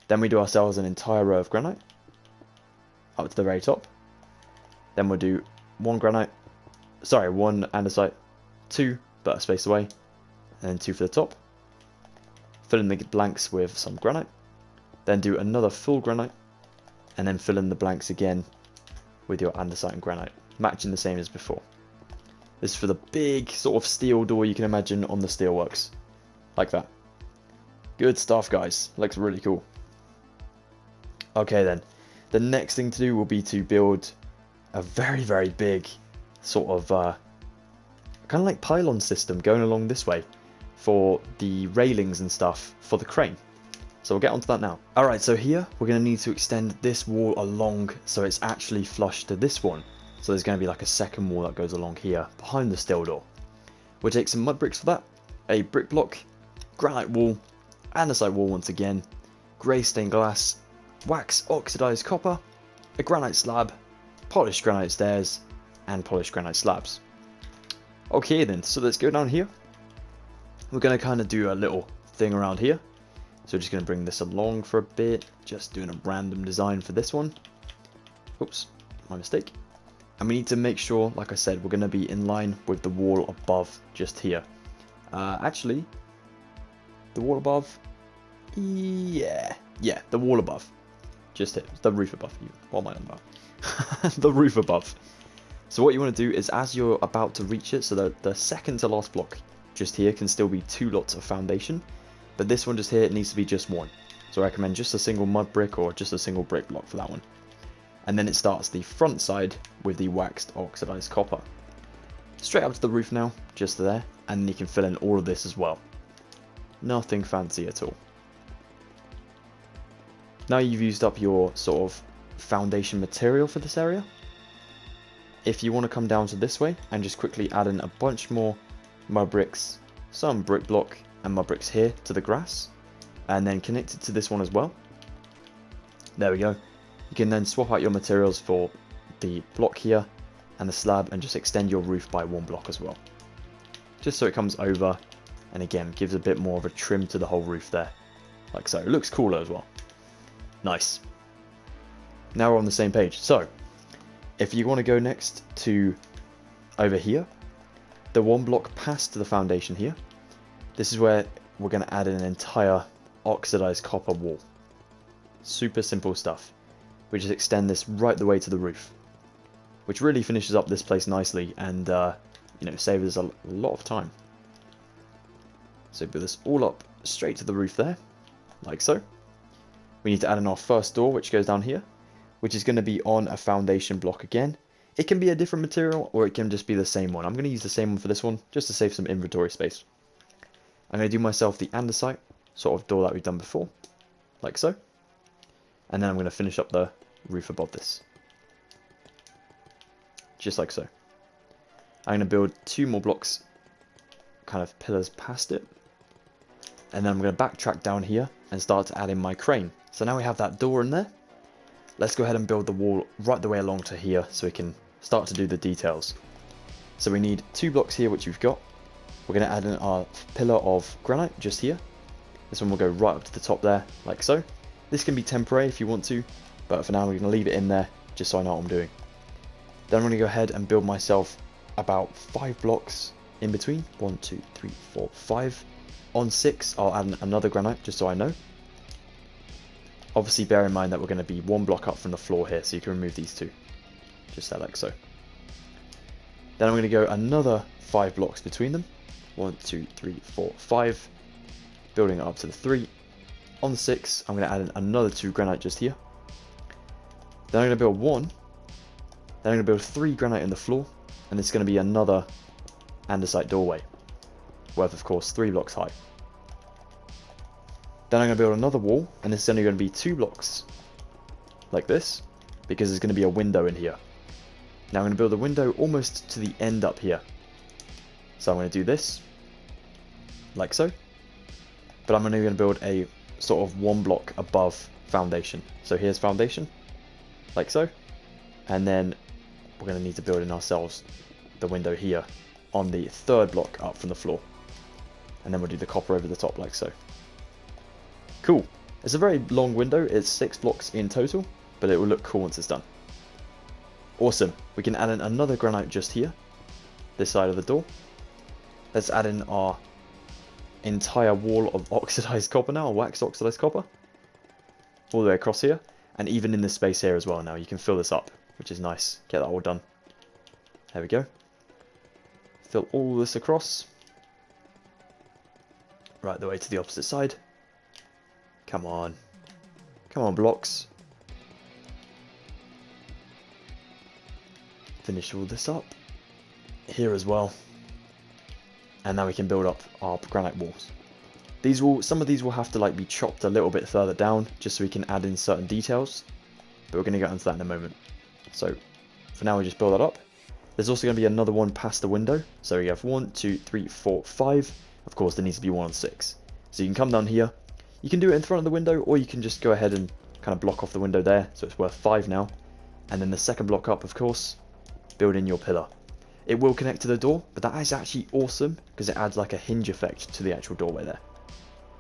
[SPEAKER 1] Then we do ourselves an entire row of granite up to the very top. Then we'll do 1 andesite, 2 but a space away, and then 2 for the top. Fill in the blanks with some granite, then do another full granite, and then fill in the blanks again with your andesite and granite, matching the same as before. This is for the big sort of steel door you can imagine on the Steelworks, like that. Good stuff, guys. Looks really cool. Okay then, the next thing to do will be to build a very, very big sort of kind of like pylon system going along this way for the railings and stuff for the crane. So we'll get onto that now. Alright, so here we're going to need to extend this wall along so it's actually flush to this one. So there's going to be like a 2nd wall that goes along here behind the steel door. We'll take some mud bricks for that, a brick block, granite wall, andesite wall once again, grey stained glass, wax oxidized copper, a granite slab, polished granite stairs, and polished granite slabs. Okay then, so let's go down here. We're going to kind of do a little thing around here. So we're just going to bring this along for a bit, just doing a random design for this one. Oops, my mistake. And we need to make sure, like I said, we're going to be in line with the wall above just here. Actually, the wall above, yeah, the wall above. Just here, the roof above you. What am I on about? The roof above. So what you want to do is, as you're about to reach it, so the second to last block just here can still be 2 lots of foundation, but this one just here, it needs to be just 1. So I recommend just a single mud brick or just a single brick block for that one. And then it starts the front side with the waxed oxidized copper. Straight up to the roof now, just there, and then you can fill in all of this as well. Nothing fancy at all. Now you've used up your sort of foundation material for this area. If you want to come down to this way and just quickly add in a bunch more mud bricks, some brick block and mud bricks here to the grass, and then connect it to this one as well. There we go. You can then swap out your materials for the block here and the slab and just extend your roof by 1 block as well. Just so it comes over and again gives a bit more of a trim to the whole roof there. Like so. It looks cooler as well. Nice. Now we're on the same page. So, if you want to go next to over here, the 1 block past the foundation here, this is where we're going to add in an entire oxidized copper wall. Super simple stuff. We just extend this right the way to the roof, which really finishes up this place nicely and you know, saves us a lot of time. So build this all up straight to the roof there, like so. We need to add in our first door, which goes down here, which is going to be on a foundation block again. It can be a different material, or it can just be the same one. I'm going to use the same one for this one, just to save some inventory space. I'm going to do myself the andesite sort of door that we've done before, like so. And then I'm going to finish up the roof above this. Just like so. I'm going to build 2 more blocks, kind of pillars past it. And then I'm going to backtrack down here and start to add in my crane. So now we have that door in there. Let's go ahead and build the wall right the way along to here so we can start to do the details. So we need 2 blocks here, which we've got. We're going to add in our pillar of granite just here. This one will go right up to the top there, like so. This can be temporary if you want to, but for now we're going to leave it in there just so I know what I'm doing. Then I'm going to go ahead and build myself about 5 blocks in between. 1, 2, 3, 4, 5. On 6 I'll add another granite just so I know. Obviously bear in mind that we're going to be 1 block up from the floor here, so you can remove these 2. Just like so. Then I'm going to go another 5 blocks between them. 1, 2, 3, 4, 5. Building it up to the 3. On 6, I'm going to add in another 2 granite just here. Then I'm going to build 1. Then I'm going to build 3 granite in the floor. And it's going to be another andesite doorway. Worth, of course, 3 blocks high. Then I'm going to build another wall. And this is only going to be 2 blocks. Like this. Because there's going to be a window in here. Now I'm going to build a window almost to the end up here. So I'm going to do this. Like so. But I'm only going to build a sort of 1 block above foundation. So here's foundation, like so, and then we're going to need to build in ourselves the window here on the 3rd block up from the floor, and then we'll do the copper over the top like so. Cool. It's a very long window. It's 6 blocks in total, but it will look cool once it's done. Awesome. We can add in another granite just here, this side of the door. Let's add in our entire wall of oxidized copper now, waxed oxidized copper, all the way across here, and even in this space here as well. Now you can fill this up, which is nice. Get that all done. There we go. Fill all this across, right the way to the opposite side. Come on, blocks. Finish all this up here as well. And now we can build up our granite walls. Some of these will have to like be chopped a little bit further down just so we can add in certain details. But we're going to get into that in a moment. So for now we just build that up. There's also going to be another one past the window. So we have 1, 2, 3, 4, 5. Of course there needs to be 1 on 6. So you can come down here. You can do it in front of the window, or you can just go ahead and kind of block off the window there, so it's worth 5 now. And then the second block up, of course, build in your pillar. It will connect to the door, but that is actually awesome because it adds like a hinge effect to the actual doorway there.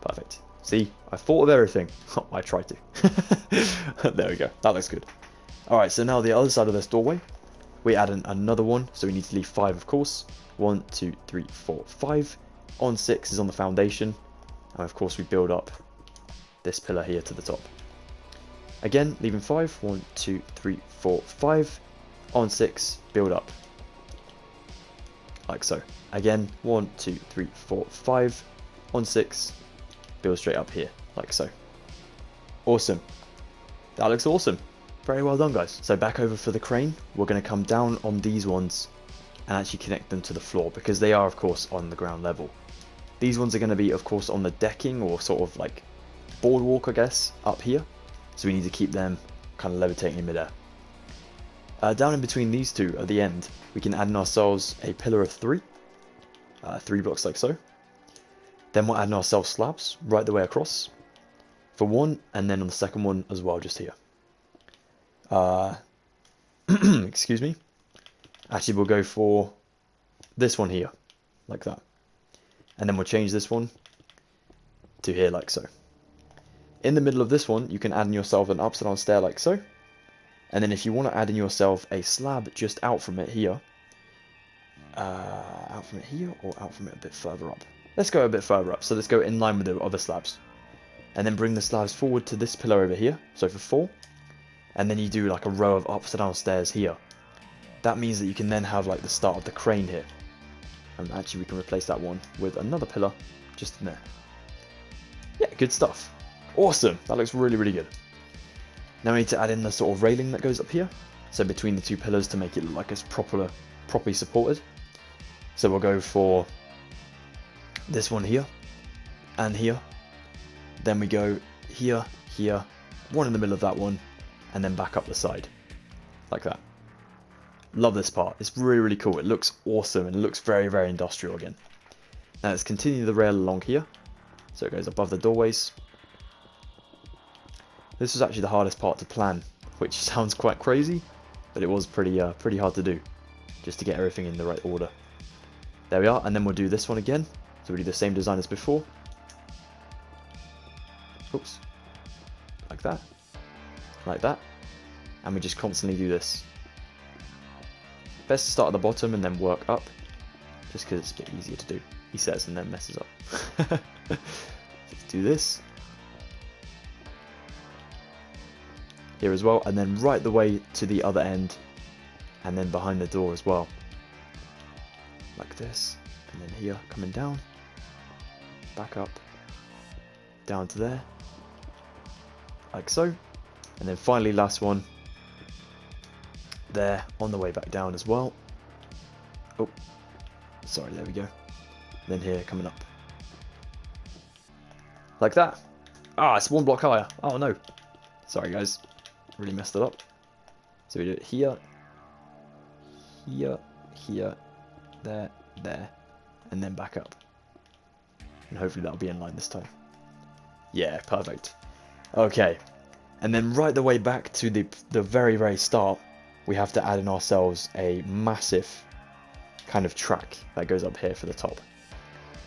[SPEAKER 1] Perfect. See, I thought of everything. I tried to. There we go. That looks good. Alright, so now the other side of this doorway, we add in another one, so we need to leave 5, of course. 1, 2, 3, 4, 5. On 6 is on the foundation, and of course we build up this pillar here to the top. Again, leaving 5. 1, 2, 3, 4, 5. On 6, build up. Like so. Again, 1, 2, 3, 4, 5. On 6, build straight up here, like so. Awesome. That looks awesome. Very well done, guys. So back over for the crane, we're going to come down on these ones and actually connect them to the floor, because they are, of course, on the ground level. These ones are going to be, of course, on the decking, or sort of like boardwalk, I guess, up here. So we need to keep them kind of levitating in midair. Down in between these two, at the end, we can add in ourselves a pillar of 3. 3 blocks like so. Then we'll add in ourselves slabs right the way across. For 1, and then on the second one as well, just here. Excuse me. Actually, we'll go for this one here, like that. And then we'll change this one to here, like so. In the middle of this one, you can add in yourself an upside down stair, like so. And then if you want to add in yourself a slab just out from it here, or out from it a bit further up. Let's go a bit further up, so let's go in line with the other slabs. And then bring the slabs forward to this pillar over here, so for 4. And then you do like a row of upside down stairs here. That means that you can then have like the start of the crane here. And actually we can replace that one with another pillar just in there. Yeah, good stuff. Awesome, that looks really, really good. Now we need to add in the sort of railing that goes up here. So between the 2 pillars to make it look like it's properly supported. So we'll go for this one here and here. Then we go here, here, one in the middle of that one, and then back up the side, like that. Love this part. It's really, really cool. It looks awesome and it looks very, very industrial again. Now let's continue the rail along here. So it goes above the doorways. This was actually the hardest part to plan, which sounds quite crazy, but it was pretty hard to do, just to get everything in the right order. There we are, and then we'll do this one again. So we do the same design as before. Oops. Like that. Like that. And we just constantly do this. Best to start at the bottom and then work up, just because it's a bit easier to do, he says, and then messes up. Let's do this here as well, and then right the way to the other end, and then behind the door as well, like this. And then here, coming down, back up, down to there, like so. And then finally last one there on the way back down as well. Oh, sorry, there we go. Then here, coming up like that. Ah, it's 1 block higher. Oh no, sorry guys, really messed it up. So we do it here, here, here, there, there, and then back up, and hopefully that'll be in line this time. Yeah, perfect. Okay, and then right the way back to the very, very start, we have to add in ourselves a massive kind of track that goes up here for the top.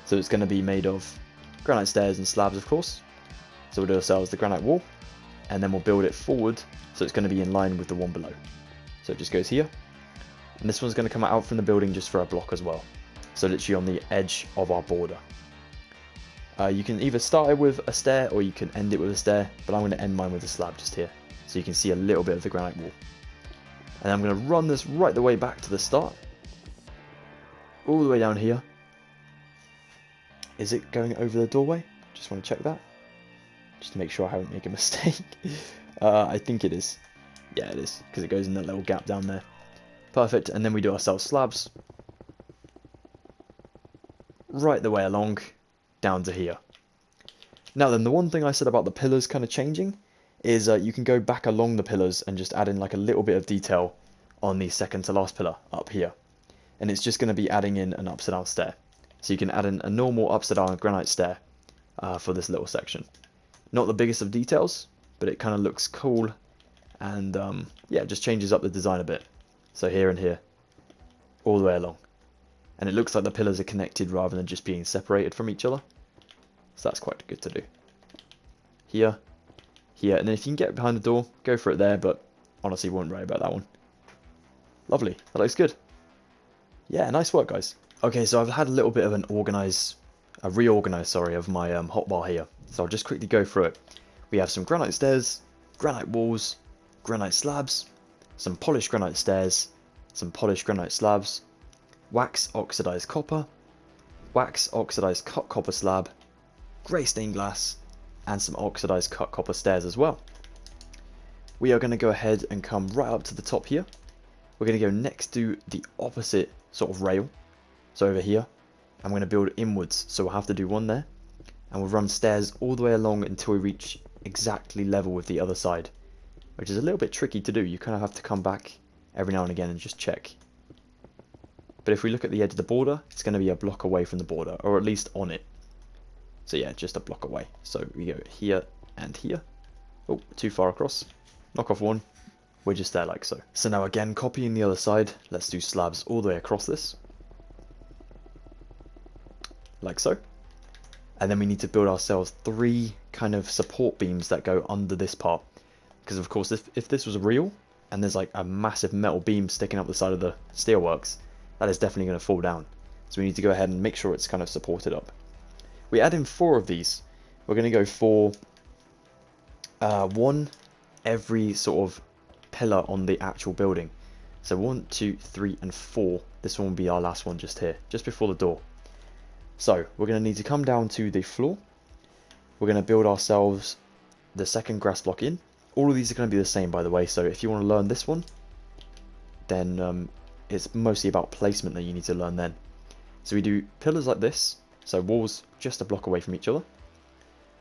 [SPEAKER 1] So it's going to be made of granite stairs and slabs, of course. So we'll do ourselves the granite wall, and then we'll build it forward, so it's going to be in line with the one below. So it just goes here, and this one's going to come out from the building just for a block as well. So literally on the edge of our border. You can either start it with a stair or you can end it with a stair, but I'm going to end mine with a slab just here, so you can see a little bit of the granite wall. And I'm going to run this right the way back to the start, all the way down here. Is it going over the doorway? Just want to check that, just to make sure I haven't made a mistake. I think it is. Yeah, it is, because it goes in that little gap down there. Perfect, and then we do ourselves slabs right the way along, down to here. Now then, the one thing I said about the pillars kind of changing is you can go back along the pillars and just add in like a little bit of detail on the second to last pillar up here. And it's just going to be adding in an upside down stair. So you can add in a normal upside down granite stair for this little section. Not the biggest of details, but it kind of looks cool, and yeah, it just changes up the design a bit. So here and here, all the way along. And it looks like the pillars are connected rather than just being separated from each other. So that's quite good to do. Here, here, and then if you can get behind the door, go for it there, but honestly, won't worry about that one. Lovely, that looks good. Yeah, nice work, guys. Okay, so I've had a little bit of a reorganize, sorry, of my hotbar here. So I'll just quickly go through it. We have some granite stairs, granite walls, granite slabs, some polished granite stairs, some polished granite slabs, wax oxidized copper, wax oxidized cut copper slab, grey stained glass, and some oxidized cut copper stairs as well. We are going to go ahead and come right up to the top here. We're going to go next to the opposite sort of rail, so over here. I'm going to build inwards, so we'll have to do one there, and we'll run stairs all the way along until we reach exactly level with the other side, which is a little bit tricky to do. You kind of have to come back every now and again and just check. But if we look at the edge of the border, it's going to be a block away from the border, or at least on it. So yeah, just a block away. So we go here and here. Oh, too far across. Knock off one. We're just there like so. So now again, copying the other side, let's do slabs all the way across this. Like so. And then we need to build ourselves 3 kind of support beams that go under this part. Because of course, if this was real, and there's like a massive metal beam sticking up the side of the steelworks, that is definitely going to fall down. So we need to go ahead and make sure it's kind of supported up. We add in 4 of these. We're going to go for 1 every sort of pillar on the actual building. So 1, 2, 3, and 4. This one will be our last one just here, just before the door. So we're going to need to come down to the floor. We're going to build ourselves the second grass block in. All of these are going to be the same, by the way, so if you want to learn this one, then it's mostly about placement that you need to learn then. So we do pillars like this, so walls just a block away from each other,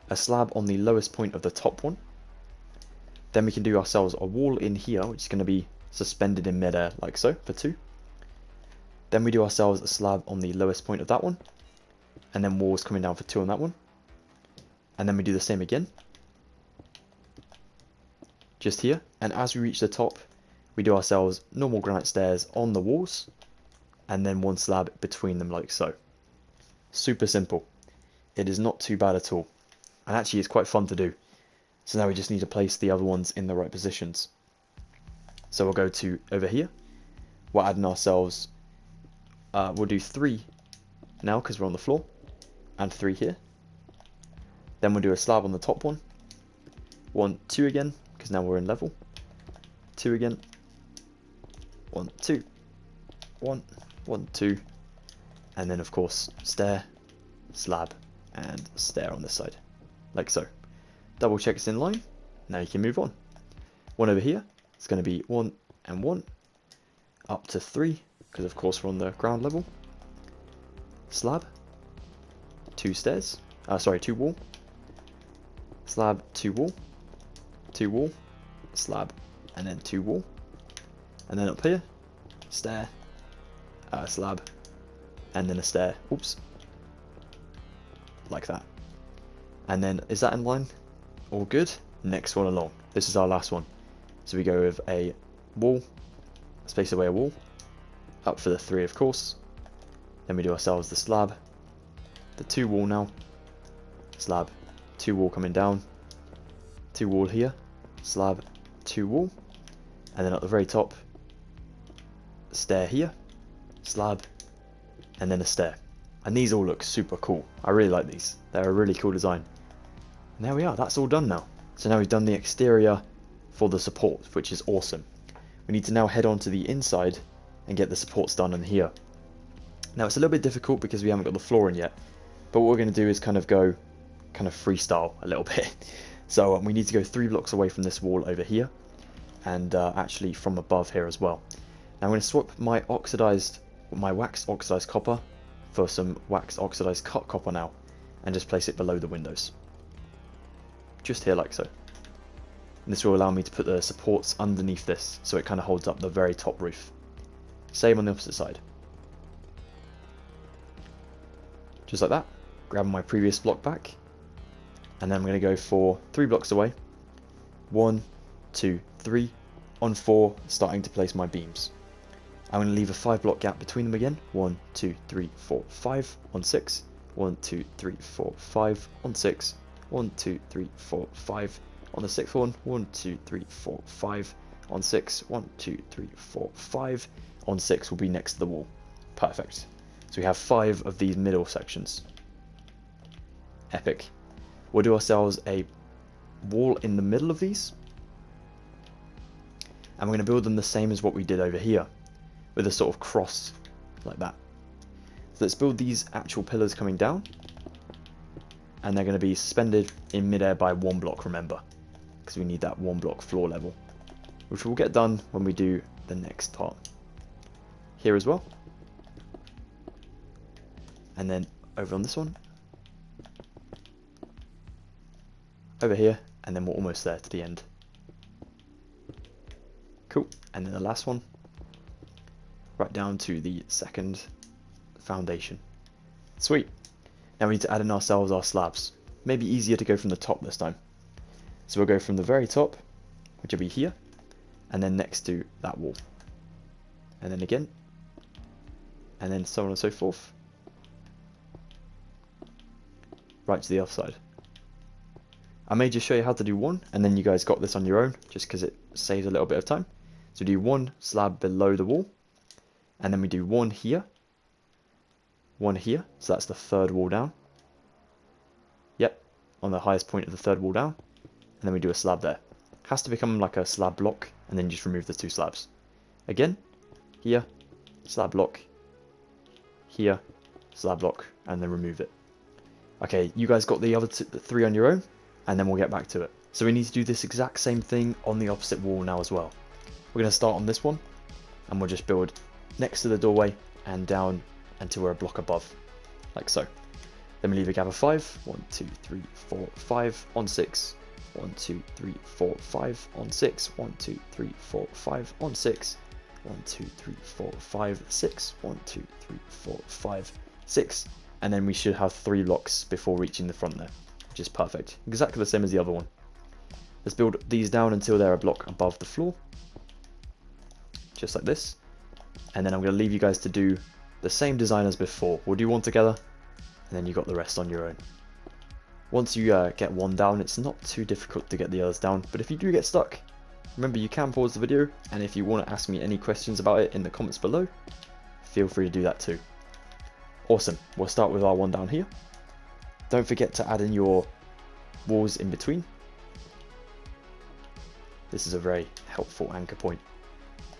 [SPEAKER 1] a slab on the lowest point of the top one, then we can do ourselves a wall in here, which is going to be suspended in midair, like so, for 2. Then we do ourselves a slab on the lowest point of that one, and then walls coming down for 2 on that one, and then we do the same again, just here, and as we reach the top, we do ourselves normal granite stairs on the walls, and then 1 slab between them like so. Super simple. It is not too bad at all, and actually it's quite fun to do. So now we just need to place the other ones in the right positions. So we'll go to over here, we're adding ourselves, we'll do 3 now because we're on the floor, and 3 here. Then we'll do a slab on the top one, 1, 2 again, because now we're in level, 2 again, 1, 2, 1, 1, 2, and then of course stair, slab, and stair on this side, like so. Double check it's in line, now you can move on. 1 over here, it's going to be 1 and 1, up to 3, because of course we're on the ground level, slab, 2 stairs, 2 wall, slab, 2 wall, 2 wall, slab, and then 2 wall, and then up here, stair, slab, and then a stair, oops, like that. And then, is that in line? All good. Next one along. This is our last one. So we go with a wall, space away a wall, up for the 3 of course. Then we do ourselves the slab, the 2 wall now, slab, 2 wall coming down, 2 wall here, slab, 2 wall, and then at the very top, stair here, slab, and then a stair. And these all look super cool. I really like these. They're a really cool design. And there we are, that's all done now. So now we've done the exterior for the support, which is awesome. We need to now head on to the inside and get the supports done in here. Now it's a little bit difficult because we haven't got the floor in yet, but what we're going to do is kind of go freestyle a little bit. So we need to go 3 blocks away from this wall over here, and actually from above here as well. Now I'm going to swap my wax oxidized copper for some wax oxidized cut copper now, and just place it below the windows. Just here like so. And this will allow me to put the supports underneath this, so it kind of holds up the very top roof. Same on the opposite side. Just like that. Grab my previous block back. And then I'm going to go for 3 blocks away. 1, 2, 3. On 4, starting to place my beams. I'm going to leave a 5 block gap between them again. 1, 2, 3, 4, 5 on 6. 1, 2, 3, 4, 5 on 6. 1, 2, 3, 4, 5 on the 6th one. 1, 2, 3, 4, 5 on 6. 1, 2, 3, 4, 5 on 6 will be next to the wall. Perfect. So we have 5 of these middle sections. Epic. We'll do ourselves a wall in the middle of these. And we're going to build them the same as what we did over here, with a sort of cross like that. So let's build these actual pillars coming down, and they're going to be suspended in midair by 1 block, remember, because we need that 1 block floor level, which we'll get done when we do the next part. Here as well, and then over on this one, over here, and then we're almost there to the end. Cool, and then the last one, right down to the second foundation. Sweet. Now we need to add in ourselves our slabs. Maybe easier to go from the top this time. So we'll go from the very top, which will be here, and then next to that wall. And then again, and then so on and so forth. Right to the other side. I may just show you how to do one, and then you guys got this on your own, just because it saves a little bit of time. So do 1 slab below the wall, and then we do 1 here, 1 here, so that's the 3rd wall down. Yep, on the highest point of the 3rd wall down, and then we do a slab there. Has to become like a slab block, and then just remove the 2 slabs. Again, here, slab block, here, slab block, and then remove it. Okay, you guys got the other 3 on your own, and then we'll get back to it. So we need to do this exact same thing on the opposite wall now as well. We're going to start on this one, and we'll just build next to the doorway and down until we're a block above, like so. Then we leave a gap of 5, 1, 2, 3, 4, 5 on 6, 1, 2, 3, 4, 5 on 6, 1, 2, 3, 4, 5 on 6, 1, 2, 3, 4, 5, 6, 1, 2, 3, 4, 5, 6, and then we should have 3 blocks before reaching the front there, which is perfect. Exactly the same as the other one. Let's build these down until they're a block above the floor, just like this. And then I'm going to leave you guys to do the same design as before. We'll do one together, and then you got the rest on your own. Once you get one down, it's not too difficult to get the others down, but if you do get stuck, remember you can pause the video, and if you want to ask me any questions about it in the comments below, feel free to do that too. Awesome, we'll start with our one down here. Don't forget to add in your walls in between. This is a very helpful anchor point.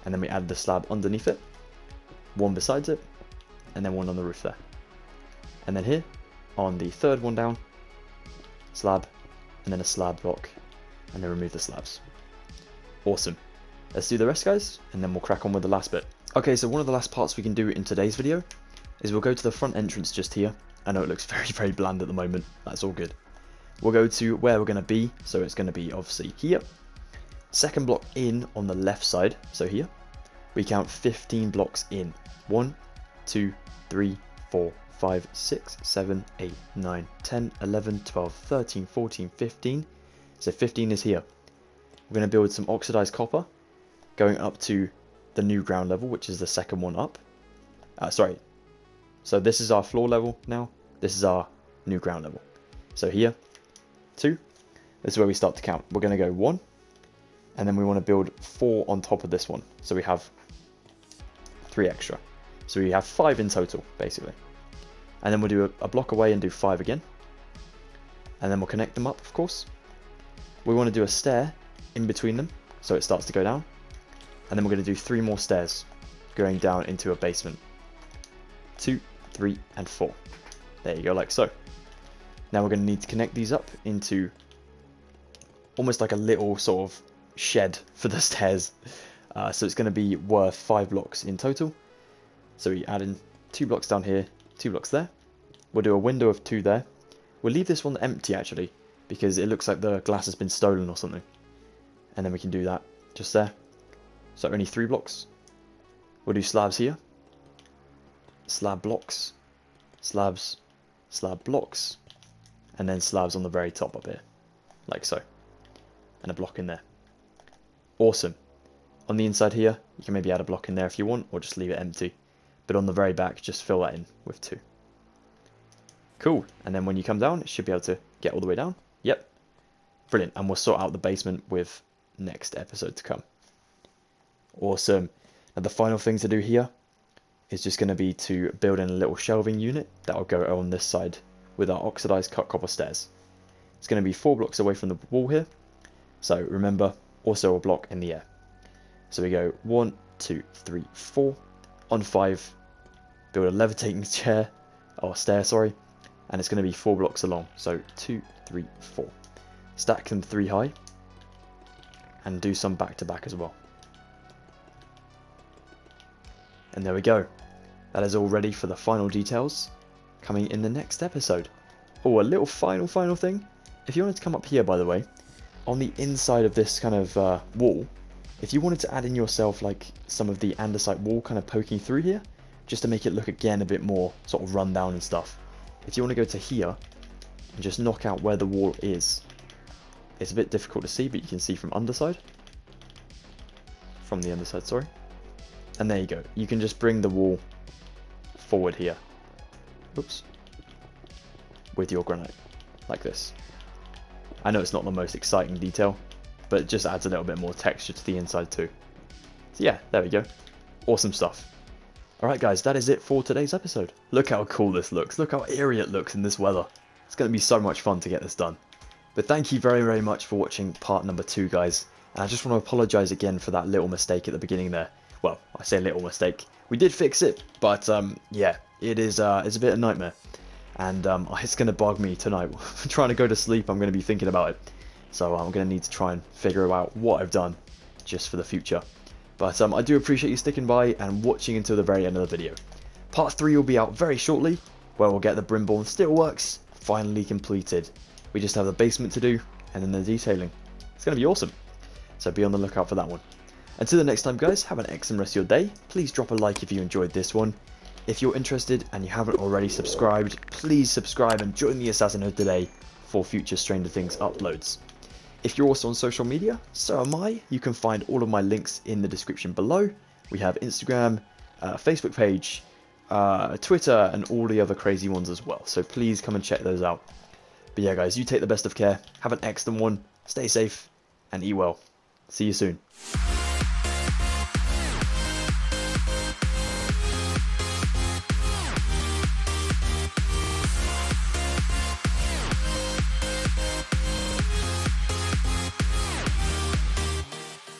[SPEAKER 1] And then we add the slab underneath it, one besides it, and then one on the roof there. And then here, on the 3rd one down, slab, and then a slab block, and then remove the slabs. Awesome. Let's do the rest, guys, and then we'll crack on with the last bit. Okay, so one of the last parts we can do in today's video is we'll go to the front entrance just here. I know it looks very, very bland at the moment. That's all good. We'll go to where we're going to be, so it's going to be obviously here. 2nd block in on the left side, so here. We count 15 blocks in. 1, 2, 3, 4, 5, 6, 7, 8, 9, 10, 11, 12, 13, 14, 15. So 15 is here. We're going to build some oxidized copper, going up to the new ground level, which is the 2nd one up. Sorry. So this is our floor level now. This is our new ground level. So here, 2. This is where we start to count. We're going to go 1. And then we want to build 4 on top of this one. So we have 3 extra. So we have 5 in total, basically. And then we'll do a block away and do 5 again. And then we'll connect them up, of course. We want to do a stair in between them, so it starts to go down. And then we're going to do 3 more stairs, going down into a basement. 2, 3, and 4. There you go, like so. Now we're going to need to connect these up into almost like a little sort of shed for the stairs. So it's going to be worth 5 blocks in total. So we add in 2 blocks down here, 2 blocks there. We'll do a window of 2 there. We'll leave this one empty actually, because it looks like the glass has been stolen or something. And then we can do that just there. So only 3 blocks. We'll do slabs here. Slab blocks. Slabs. Slab blocks. and then slabs on the very top up here, like so, and a block in there. Awesome. On the inside here, you can maybe add a block in there if you want, or just leave it empty. But on the very back, just fill that in with 2. Cool. And then when you come down, it should be able to get all the way down. Yep. Brilliant. And we'll sort out the basement with next episode to come. Awesome. Now the final thing to do here is just going to be to build in a little shelving unit that will go on this side with our oxidized cut copper stairs. It's going to be 4 blocks away from the wall here. So remember, also a block in the air. So we go 1, 2, 3, 4. On 5, build a levitating chair, or stair, sorry. And it's going to be 4 blocks along. So 2, 3, 4. Stack them 3 high. And do some back to back as well. And there we go. That is all ready for the final details coming in the next episode. Oh, a little final thing. If you wanted to come up here, by the way, on the inside of this kind of wall, if you wanted to add in yourself like some of the andesite wall kind of poking through here, just to make it look again a bit more sort of run down and stuff. If you want to go to here and just knock out where the wall is, it's a bit difficult to see, but you can see from the underside, sorry. And there you go. You can just bring the wall forward here. Oops. With your granite, like this. I know it's not the most exciting detail, but it just adds a little bit more texture to the inside too. So yeah, there we go. Awesome stuff. Alright guys, that is it for today's episode. Look how cool this looks. Look how eerie it looks in this weather. It's going to be so much fun to get this done. But thank you very much for watching part number 2, guys. And I just want to apologise again for that little mistake at the beginning there. Well, I say little mistake. We did fix it, but yeah, it's a bit of a nightmare. And it's going to bug me tonight. Trying to go to sleep, I'm going to be thinking about it. So I'm going to need to try and figure out what I've done just for the future. But I do appreciate you sticking by and watching until the very end of the video. Part 3 will be out very shortly, where we'll get the Brimborn Steelworks finally completed. We just have the basement to do, and then the detailing. It's going to be awesome. So be on the lookout for that one. Until the next time, guys, have an excellent rest of your day. Please drop a like if you enjoyed this one. If you're interested and you haven't already subscribed, please subscribe and join the Assassinhood today for future Stranger Things uploads. If you're also on social media, so am I. You can find all of my links in the description below. We have Instagram, Facebook page, Twitter, and all the other crazy ones as well. So please come and check those out. But yeah, guys, you take the best of care. Have an excellent one. Stay safe and eat well. See you soon.